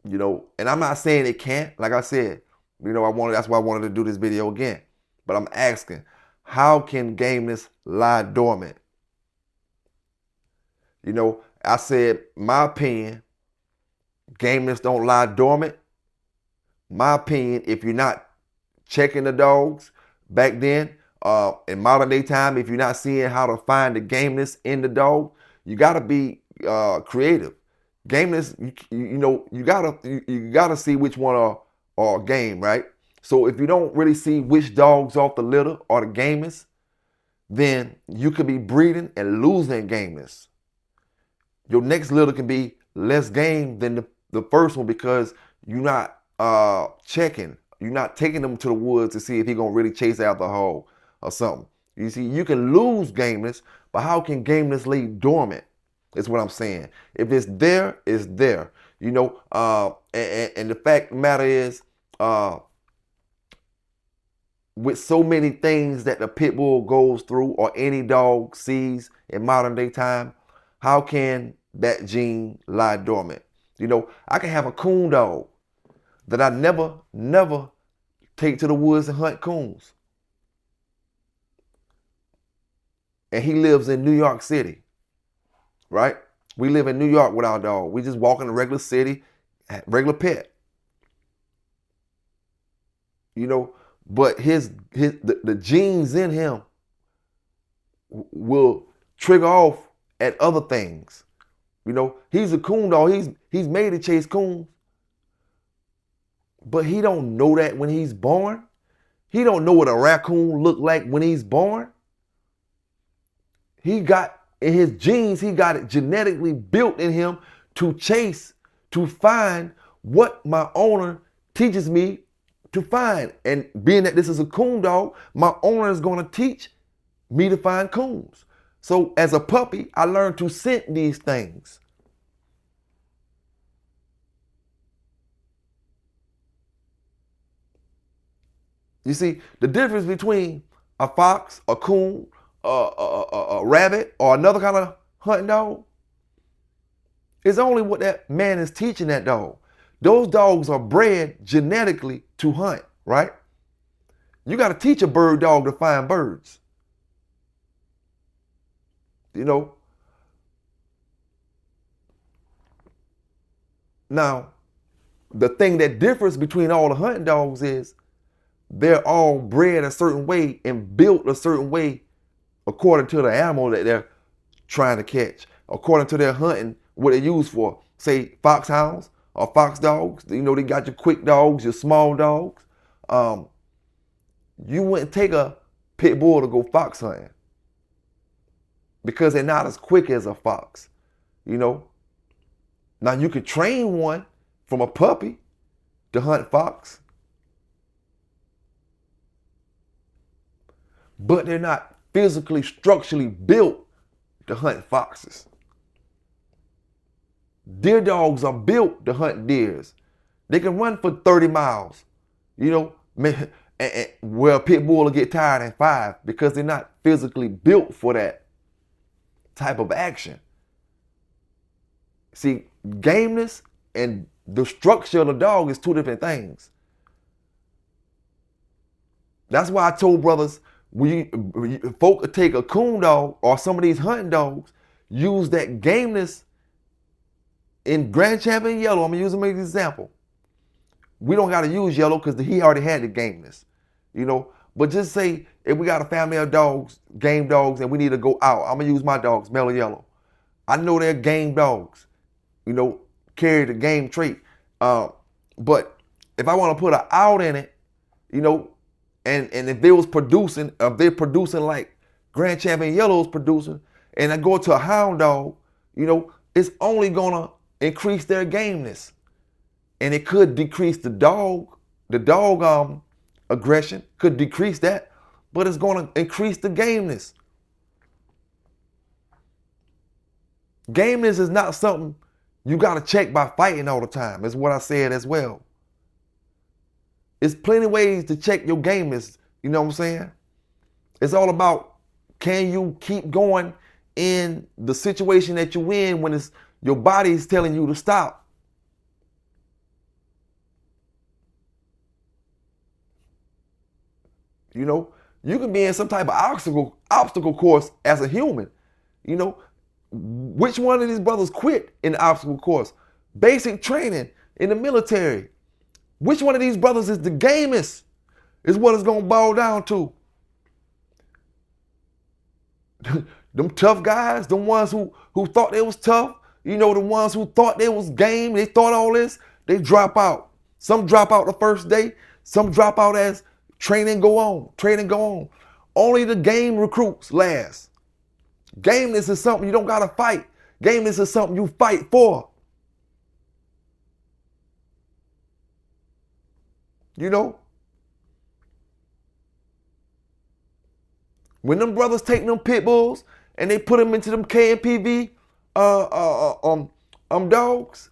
Speaker 1: And I'm not saying it can't. Like I said, that's why I wanted to do this video again. But I'm asking, how can gameness lie dormant? I said, my opinion, gameness don't lie dormant. My opinion, if you're not checking the dogs back then, in modern day time, if you're not seeing how to find the gameness in the dog, you gotta be creative. Gameness, you gotta see which one are game, right? So if you don't really see which dogs off the litter are the gamest, then you could be breeding and losing gameness. Your next litter can be less game than the first one because you're not checking. You're not taking them to the woods to see if he's going to really chase out the hole or something. You see, you can lose gameness, but how can gameness lay dormant? Is what I'm saying. If it's there, it's there. And the fact of the matter is, with so many things that the pit bull goes through or any dog sees in modern day time, how can that gene lie dormant? I can have a coon dog that I never take to the woods and hunt coons. And he lives in New York City, right? We live in New York with our dog. We just walk in a regular city, regular pet. But the genes in him will trigger off at other things. He's a coon dog. He's made to chase coons. But he don't know that when he's born. He don't know what a raccoon look like when he's born. He got in his genes, he got it genetically built in him to chase, to find what my owner teaches me to find. And being that this is a coon dog, my owner is going to teach me to find coons. So as a puppy, I learned to scent these things. You see, the difference between a fox, a coon, a rabbit, or another kind of hunting dog is only what that man is teaching that dog. Those dogs are bred genetically to hunt, right? You got to teach a bird dog to find birds. Now, the thing that differs between all the hunting dogs is they're all bred a certain way and built a certain way according to the animal that they're trying to catch, according to their hunting, what they're used for. Say foxhounds or fox dogs, they got your quick dogs, your small dogs. You wouldn't take a pit bull to go fox hunting because they're not as quick as a fox, you know. Now you could train one from a puppy to hunt fox, but they're not physically, structurally built to hunt foxes. Deer dogs are built to hunt deers. They can run for 30 miles, you know, where a pit bull will get tired in 5 because they're not physically built for that type of action. See, gameness and the structure of the dog is 2 different things. That's why I told brothers, when folk take a coon dog or some of these hunting dogs, use that gameness in Grand Champion Yellow. I'm going to use him as an example. We don't got to use Yellow because he already had the gameness, you know. But just say if we got a family of dogs, game dogs, and we need to go out, I'm going to use my dogs, Mellow Yellow. I know they're game dogs, you know, carry the game trait. But if I want to put an out in it, you know, and if they was producing, if they're producing like Grand Champion Yellow's producing, and I go to a hound dog, you know, it's only gonna increase their gameness. And it could decrease the dog aggression, could decrease that, but it's gonna increase the gameness. Gameness is not something you gotta check by fighting all the time, is what I said as well. It's plenty of ways to check your gameness, you know what I'm saying? It's all about, can you keep going in the situation that you're in when it's your body is telling you to stop? You know, you can be in some type of obstacle course as a human. You know, which one of these brothers quit in the obstacle course? Basic training in the military. Which one of these brothers is the gamest? Is what it's gonna boil down to. Them tough guys, the ones who thought they was tough, you know, the ones who thought they was game, they thought all this, they drop out. Some drop out the first day, some drop out as training go on. Only the game recruits last. Gameness is something you don't gotta fight. Gameness is something you fight for. You know? When them brothers take them pit bulls and they put them into them KNPV dogs,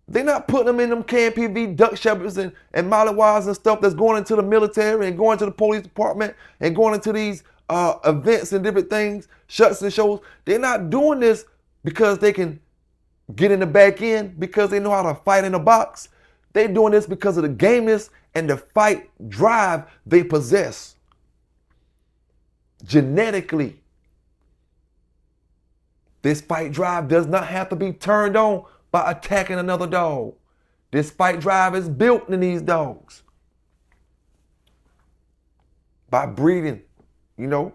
Speaker 1: they're not putting them in them KNPV duck shepherds and Malawi's and stuff that's going into the military and going to the police department and going into these events and different things, shuts and shows. They're not doing this because they can get in the back end, because they know how to fight in a box. They're doing this because of the gameness and the fight drive they possess. Genetically, this fight drive does not have to be turned on by attacking another dog. This fight drive is built in these dogs by breeding, you know.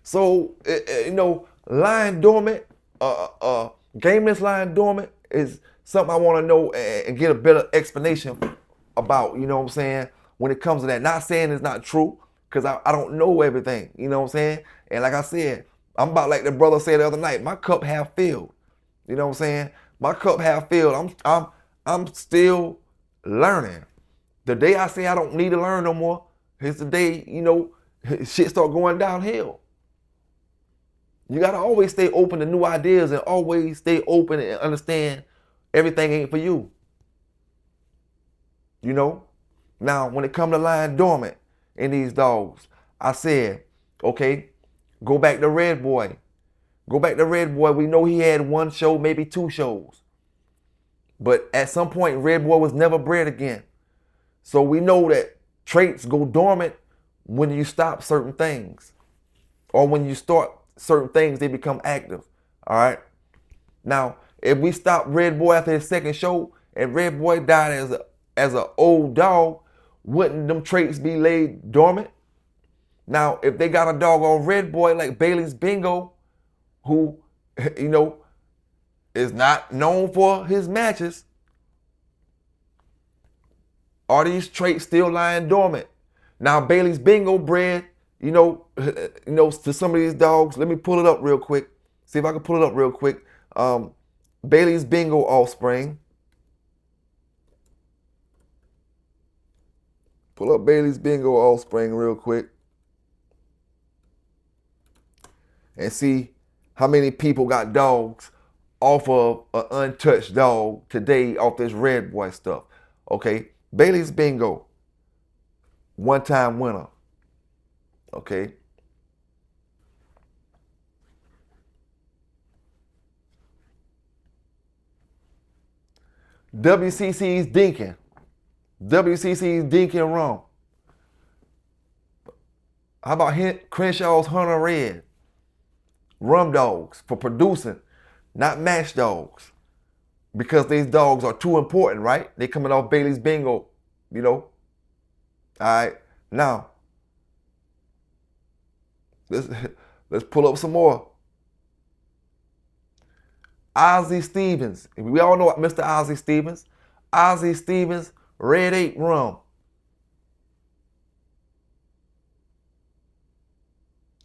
Speaker 1: So, you know, lying dormant, gameness lying dormant is something I want to know and get a better explanation about, you know what I'm saying, when it comes to that. Not saying it's not true, because I don't know everything, you know what I'm saying? And like I said, I'm about like the brother said the other night, my cup half filled. You know what I'm saying? My cup half filled. I'm still learning. The day I say I don't need to learn no more, it's the day, you know, shit start going downhill. You gotta always stay open to new ideas and always stay open and understand everything ain't for you. You know? Now, when it comes to lying dormant in these dogs, I said, okay, go back to Red Boy. Go back to Red Boy. We know he had 1 show, maybe 2 shows. But at some point, Red Boy was never bred again. So we know that traits go dormant when you stop certain things. Or when you start certain things, they become active. All right? Now, if we stop Red Boy after his 2nd show and Red Boy died as an old dog, wouldn't them traits be laid dormant? Now, if they got a dog on Red Boy like Bailey's Bingo, who, you know, is not known for his matches, Are these traits still lying dormant? Now Bailey's Bingo bred, to some of these dogs. Let me pull it up real quick. See if I can pull it up real quick. Bailey's Bingo offspring. Pull up Bailey's Bingo offspring real quick. And see how many people got dogs off of an untouched dog today off this red boy stuff. Okay, Bailey's Bingo, one-time winner. Okay. WCC's Dinkin. WCC's Dinkin Rum. How about Crenshaw's Hunter Red? Rum dogs for producing, not match dogs. Because these dogs are too important, right? They coming off Bailey's Bingo, All right, now let's pull up some more. Ozzie Stevens. We all know Mr. Ozzie Stevens. Ozzie Stevens, Red 8 Rum.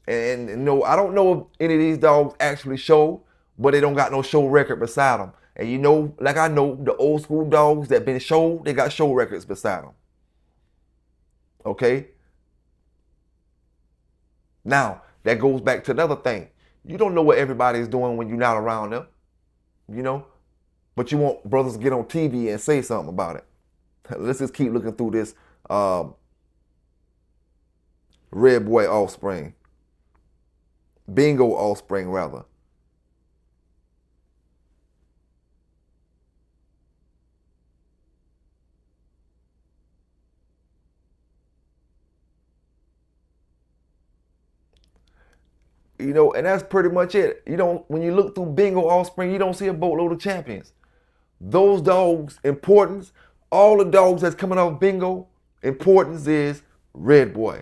Speaker 1: And I don't know if any of these dogs actually show, but they don't got no show record beside them. And like I know, the old school dogs that been showed, they got show records beside them. Okay? Now, that goes back to another thing. You don't know what everybody's doing when you're not around them, But you want brothers to get on TV and say something about it. Let's just keep looking through this red boy offspring. Bingo offspring, rather. And that's pretty much it. When you look through Bingo offspring, you don't see a boatload of champions. Those dogs' importance, all the dogs that's coming off Bingo, importance is red boy.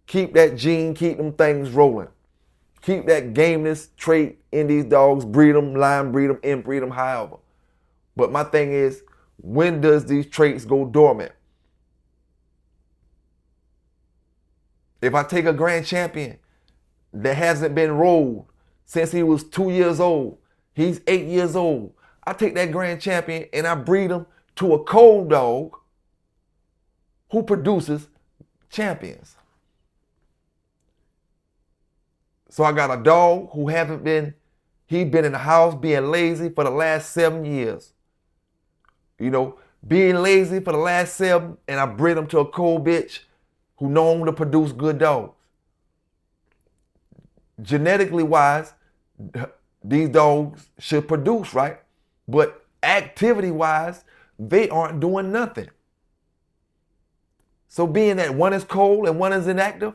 Speaker 1: Keep that gene, keep them things rolling. Keep that gameness trait in these dogs, breed them, line breed them, inbreed them, however. But my thing is, when does these traits go dormant? If I take a grand champion that hasn't been rolled since he was 2 years old, he's 8 years old, I take that grand champion and I breed him to a cold dog who produces champions. So I got a dog who he's been in the house being lazy for the last 7 years. Being lazy for the last 7, and I bred him to a cold bitch who known to produce good dogs. Genetically wise, these dogs should produce, right? But activity wise, they aren't doing nothing. So being that one is cold and one is inactive,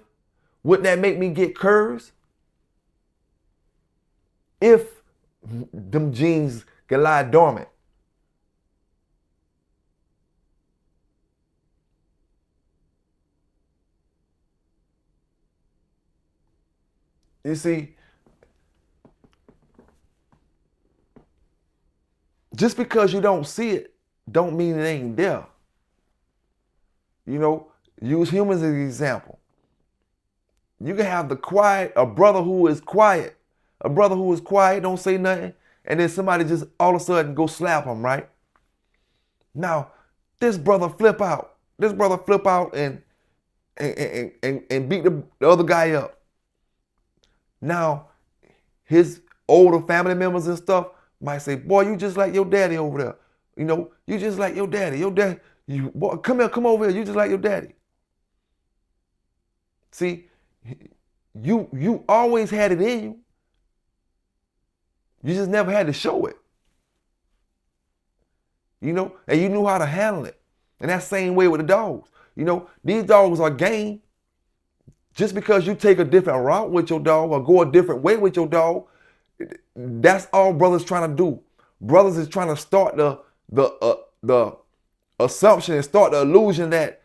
Speaker 1: wouldn't that make me get curves? If them genes can lie dormant. You see, just because you don't see it, don't mean it ain't there. Use humans as an example. You can have a brother who is quiet, don't say nothing, and then somebody just all of a sudden go slap him, right? Now, this brother flip out and beat the other guy up. Now, his older family members and stuff might say, boy, you just like your daddy over there. You just like your daddy. Your dad, boy, come over here. You just like your daddy. See, you always had it in you. You just never had to show it. And you knew how to handle it. And that same way with the dogs. These dogs are game. Just because you take a different route with your dog or go a different way with your dog, that's all brothers trying to do. Brothers is trying to start the assumption and start the illusion that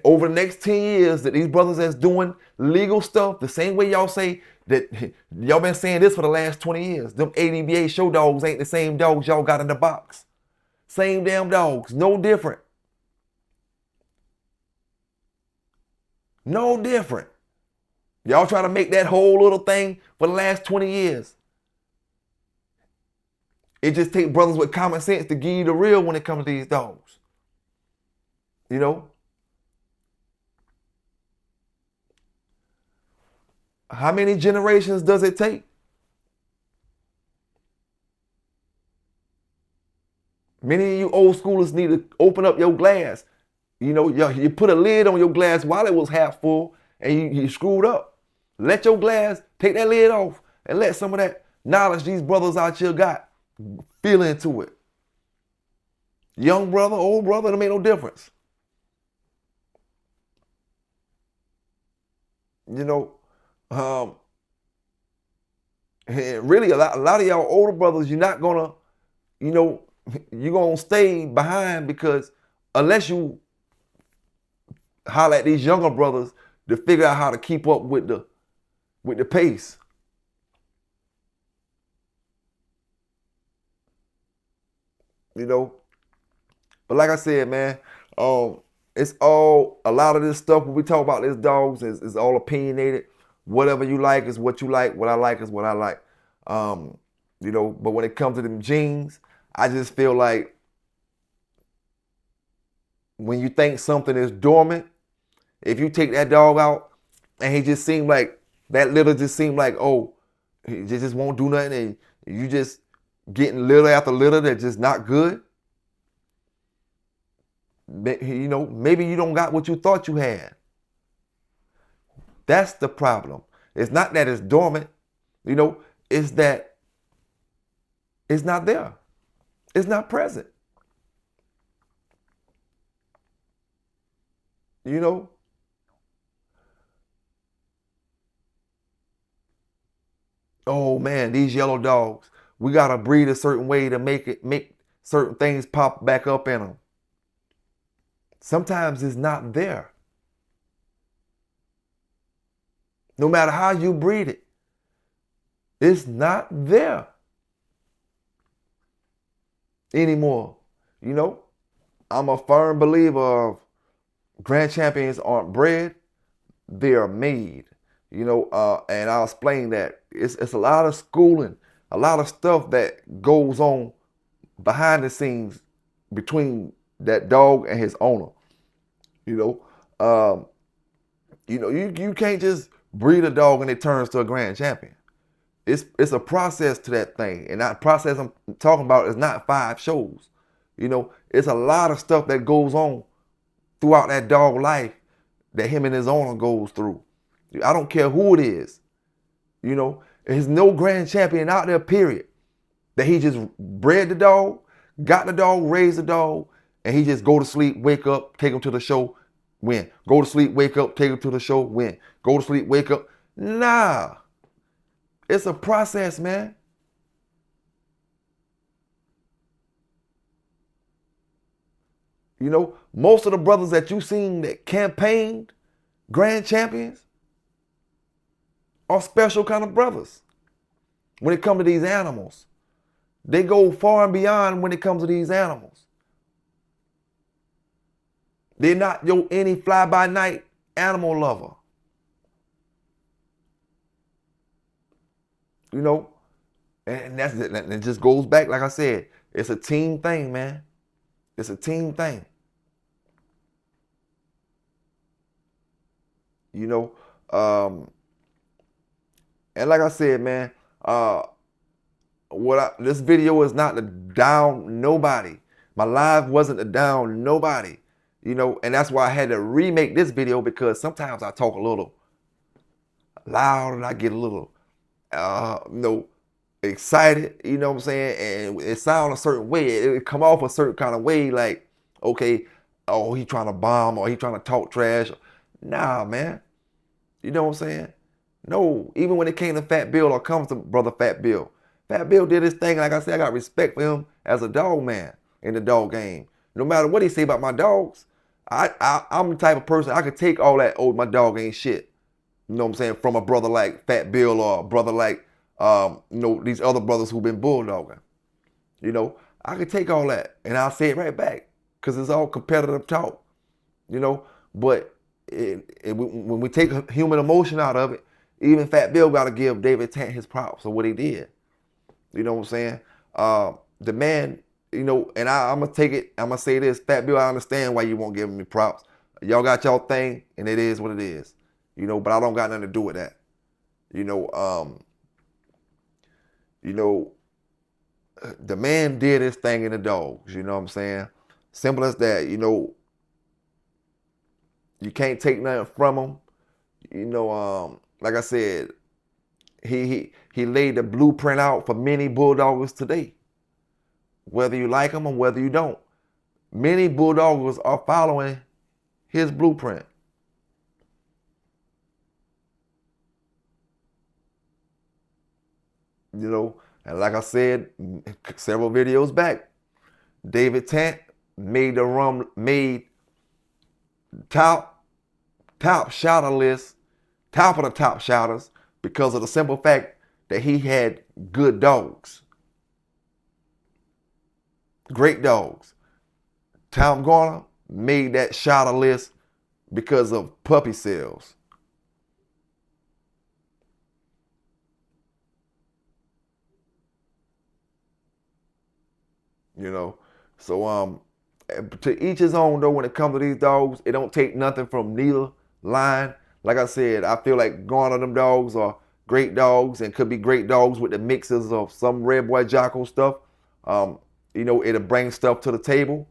Speaker 1: over the next 10 years that these brothers that's doing legal stuff, the same way y'all say that y'all been saying this for the last 20 years. Them ADBA show dogs ain't the same dogs y'all got in the box. Same damn dogs, no different. No different. Y'all trying to make that whole little thing for the last 20 years. It just takes brothers with common sense to give you the real when it comes to these dogs. You know? How many generations does it take? Many of you old schoolers need to open up your glass. You know, you put a lid on your glass while it was half full and you screwed up. Let your glass, take that lid off and let some of that knowledge these brothers out here got feel into it. Young brother, old brother, it made no difference. You know, really a lot of y'all older brothers, you're not gonna, you know, you're gonna stay behind because unless you holler at these younger brothers to figure out how to keep up with the pace. You know, but like I said, man, it's all, a lot of this stuff when we talk about these dogs is all opinionated. Whatever you like is what you like. What I like is what I like. You know, but when it comes to them genes, I just feel like when you think something is dormant, if you take that dog out and he just seemed like, that litter just seemed like, oh, he just won't do nothing and you just getting litter after litter that's just not good, you know, maybe you don't got what you thought you had. That's the problem. It's not that it's dormant, you know, it's that it's not there. It's not present. You know? Oh man, these yellow dogs, we gotta breed a certain way to make certain things pop back up in them. Sometimes it's not there. No matter how you breed it, it's not there anymore. You know, I'm a firm believer of grand champions aren't bred, they are made. You know, and I'll explain that. It's a lot of schooling, a lot of stuff that goes on behind the scenes between that dog and his owner. You know, you can't just breed a dog and it turns to a grand champion. It's a process to that thing, and that process I'm talking about is not 5 shows. You know, it's a lot of stuff that goes on throughout that dog life that him and his owner goes through. I don't care who it is. You know, there's no grand champion out there, period, that he just bred the dog, got the dog, raised the dog, and he just go to sleep, wake up, take him to the show, win. Go to sleep, wake up, take him to the show, win. Go to sleep, wake up. Nah. It's a process, man. You know, most of the brothers that you seen that campaigned grand champions are special kind of brothers. When it comes to these animals, they go far and beyond when it comes to these animals. They're not any fly-by-night animal lover. You know, and that's it. And it just goes back, like I said, it's a team thing, man. It's a team thing. You know, and like I said, man, this video is not to down nobody. My live wasn't to down nobody. You know, and that's why I had to remake this video, because sometimes I talk a little loud and I get a little, you know, excited, you know what I'm saying? And it sounds a certain way. It come off a certain kind of way, like, okay, oh, he trying to bomb or he trying to talk trash. Nah, man. You know what I'm saying? No, even when it came to Fat Bill or comes to brother Fat Bill did his thing. Like I said, I got respect for him as a dog man in the dog game. No matter what he say about my dogs, I'm the type of person, I could take all that, oh, my dog ain't shit. You know what I'm saying? From a brother like Fat Bill or a brother like, you know, these other brothers who've been bulldogging. You know, I could take all that and I'll say it right back, because it's all competitive talk. You know, but when we take human emotion out of it, even Fat Bill got to give David Tant his props for what he did. You know what I'm saying? The man, you know, and I'm going to take it, I'm going to say this, Fat Bill, I understand why you won't give me props. Y'all got y'all thing, and it is what it is. You know, but I don't got nothing to do with that. You know, the man did his thing in the dogs, you know what I'm saying? Simple as that, you know. You can't take nothing from him. You know, like I said, he laid the blueprint out for many bulldoggers today. Whether you like him or whether you don't. Many bulldoggers are following his blueprint. You know, and like I said several videos back, David Tant made top shouter list, top of the top shouters, because of the simple fact that he had good dogs. Great dogs. Tom Garner made that shouter list because of puppy sales. You know, so to each his own though. When it comes to these dogs, it don't take nothing from neither line. Like I said, I feel like Garner, them dogs are great dogs and could be great dogs with the mixes of some Red Boy Jocko stuff. You know, it'll bring stuff to the table,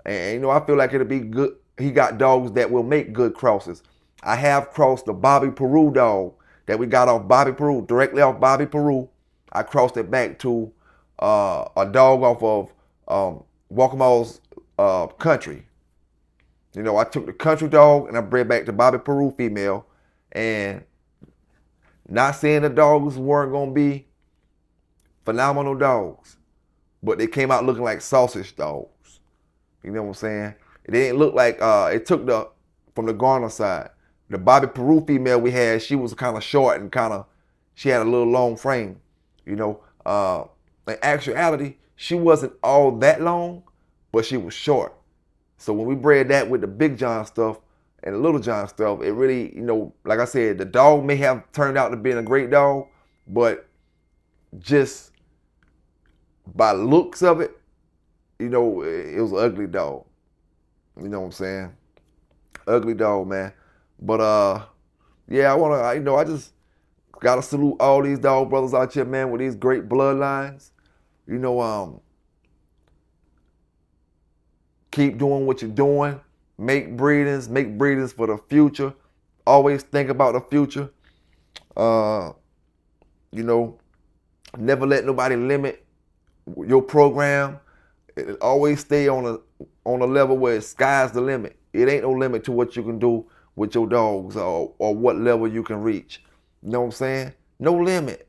Speaker 1: and you know, I feel like it'll be good. He got dogs that will make good crosses. I have crossed the Bobby Peru dog that we got off Bobby Peru, directly off Bobby Peru. I crossed it back to a dog off of Walkamall's Country. You know, I took the Country dog and I bred back to Bobby Peru female, and not saying the dogs weren't gonna be phenomenal dogs, but they came out looking like sausage dogs. You know what I'm saying? It didn't look like it took from the Garner side. The Bobby Peru female we had, she was kind of short and she had a little long frame. You know, in actuality, she wasn't all that long, but she was short. So when we bred that with the Big John stuff and the Little John stuff, it really, you know, like I said, the dog may have turned out to be a great dog, but just by looks of it, you know, it was an ugly dog. You know what I'm saying? Ugly dog, man. But yeah, I just gotta salute all these dog brothers out here, man, with these great bloodlines. You know, keep doing what you're doing. Make breedings for the future. Always think about the future. You know, never let nobody limit your program. Always stay on a level where sky's the limit. It ain't no limit to what you can do with your dogs or what level you can reach. You know what I'm saying? No limit.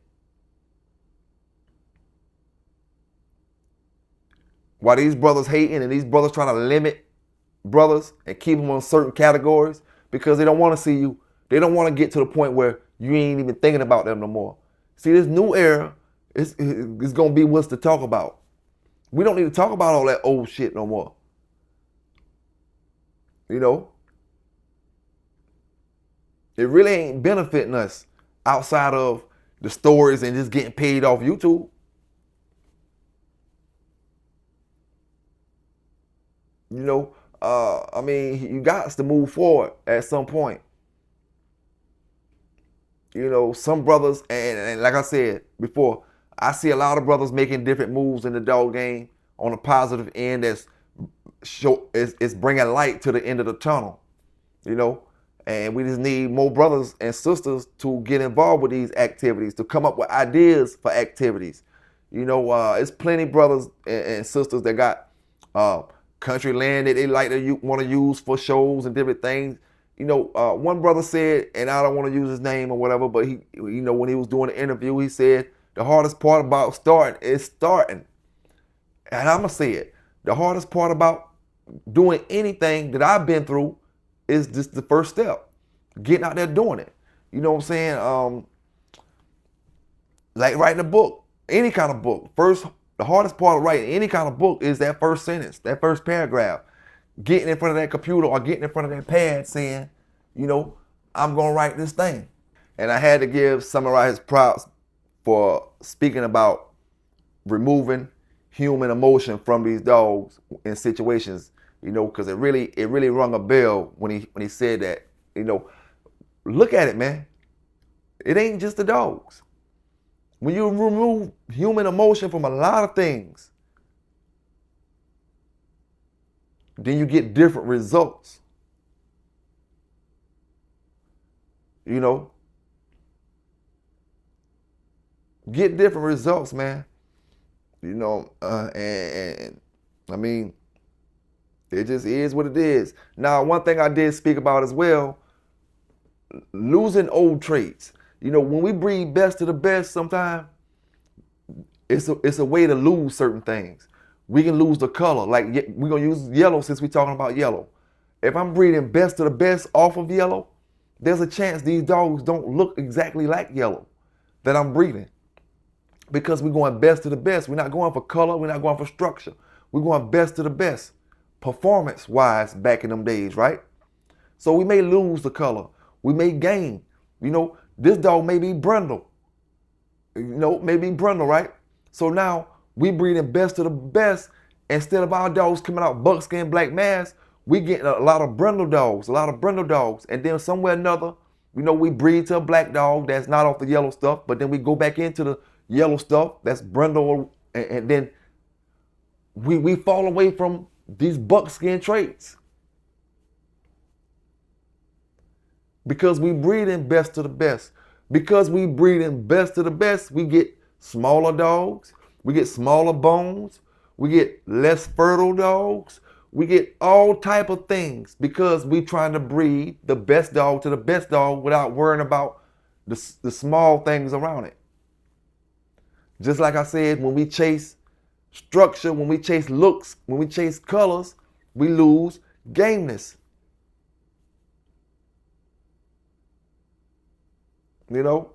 Speaker 1: While these brothers hating and these brothers trying to limit brothers and keep them on certain categories because they don't want to see you. They don't want to get to the point where you ain't even thinking about them no more. See, this new era is going to be what's to talk about. We don't need to talk about all that old shit no more. You know? It really ain't benefiting us outside of the stories and just getting paid off YouTube. You know, I mean, you got to move forward at some point. You know, some brothers, and like I said before, I see a lot of brothers making different moves in the dog game on a positive end that's it's bringing light to the end of the tunnel, you know? And we just need more brothers and sisters to get involved with these activities, to come up with ideas for activities. You know, it's plenty brothers and sisters that got country land that they like to want to use for shows and different things. You know, one brother said, and I don't want to use his name or whatever, but he, you know, when he was doing the interview, he said the hardest part about starting is starting. And I'm gonna say it. The hardest part about doing anything that I've been through is just the first step, getting out there doing it. You know what I'm saying? Like writing a book, any kind of book. The hardest part of writing any kind of book is that first sentence, that first paragraph. Getting in front of that computer or getting in front of that pad saying, you know, I'm gonna write this thing. And I had to give Samurai his props for speaking about removing human emotion from these dogs in situations, you know, because it really rung a bell when he said that. You know, look at it, man. It ain't just the dogs. When you remove human emotion from a lot of things, then you get different results. You know, get different results, man. You know, and I mean, it just is what it is. Now, one thing I did speak about as well, losing old traits. You know, when we breed best of the best, sometimes it's a way to lose certain things. We can lose the color. Like we're gonna use yellow since we're talking about yellow. If I'm breeding best of the best off of yellow, there's a chance these dogs don't look exactly like yellow that I'm breeding. Because we're going best of the best. We're not going for color, we're not going for structure. We're going best of the best, performance-wise back in them days, right? So we may lose the color. We may gain. You know, this dog may be brindle. You know, maybe brindle, right? So now we breeding best of the best. Instead of our dogs coming out buckskin black mass, we getting a lot of brindle dogs, And then somewhere or another, you know, we breed to a black dog that's not off the yellow stuff, but then we go back into the yellow stuff that's brindle, and then we fall away from these buckskin traits. Because we breeding best of the best. Because we breeding best of the best, we get smaller dogs, we get smaller bones, we get less fertile dogs, we get all type of things because we trying to breed the best dog to the best dog without worrying about the small things around it. Just like I said, when we chase structure, when we chase looks, when we chase colors, we lose gameness. You know?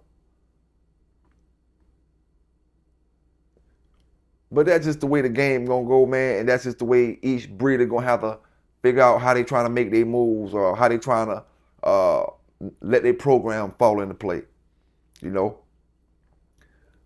Speaker 1: But that's just the way the game gonna go, man, and that's just the way each breeder gonna have to figure out how they trying to make their moves or how they trying to let their program fall into play, you know?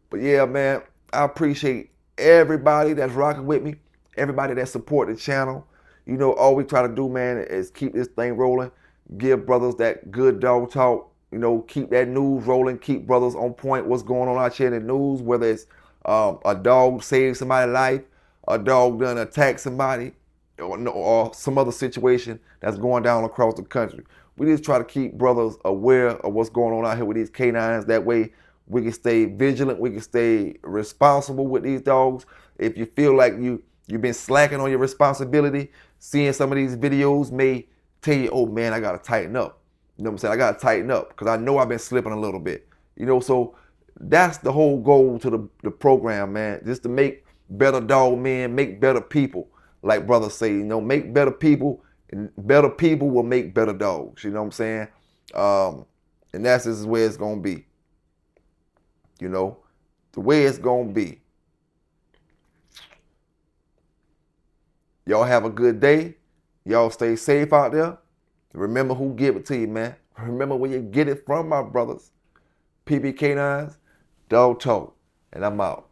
Speaker 1: But yeah, man, I appreciate everybody that's rocking with me, everybody that support the channel. You know, all we try to do, man, is keep this thing rolling, give brothers that good dog talk, you know, keep that news rolling, keep brothers on point, what's going on out here in the news, whether it's a dog saved somebody's life, a dog done attack somebody, or some other situation that's going down across the country. We just try to keep brothers aware of what's going on out here with these canines. That way we can stay vigilant, we can stay responsible with these dogs. If you feel like you've been slacking on your responsibility, seeing some of these videos may tell you, oh man, I gotta tighten up. You know what I'm saying? I gotta tighten up because I know I've been slipping a little bit. You know, so that's the whole goal to the program, man. Just to make better dog men, make better people. Like brothers say, you know, make better people, and better people will make better dogs. You know what I'm saying? And that's just the way it's gonna be. You know, the way it's gonna be. Y'all have a good day. Y'all stay safe out there. Remember who give it to you, man. Remember where you get it from, my brothers. PBK9s, Dog Talk, and I'm out.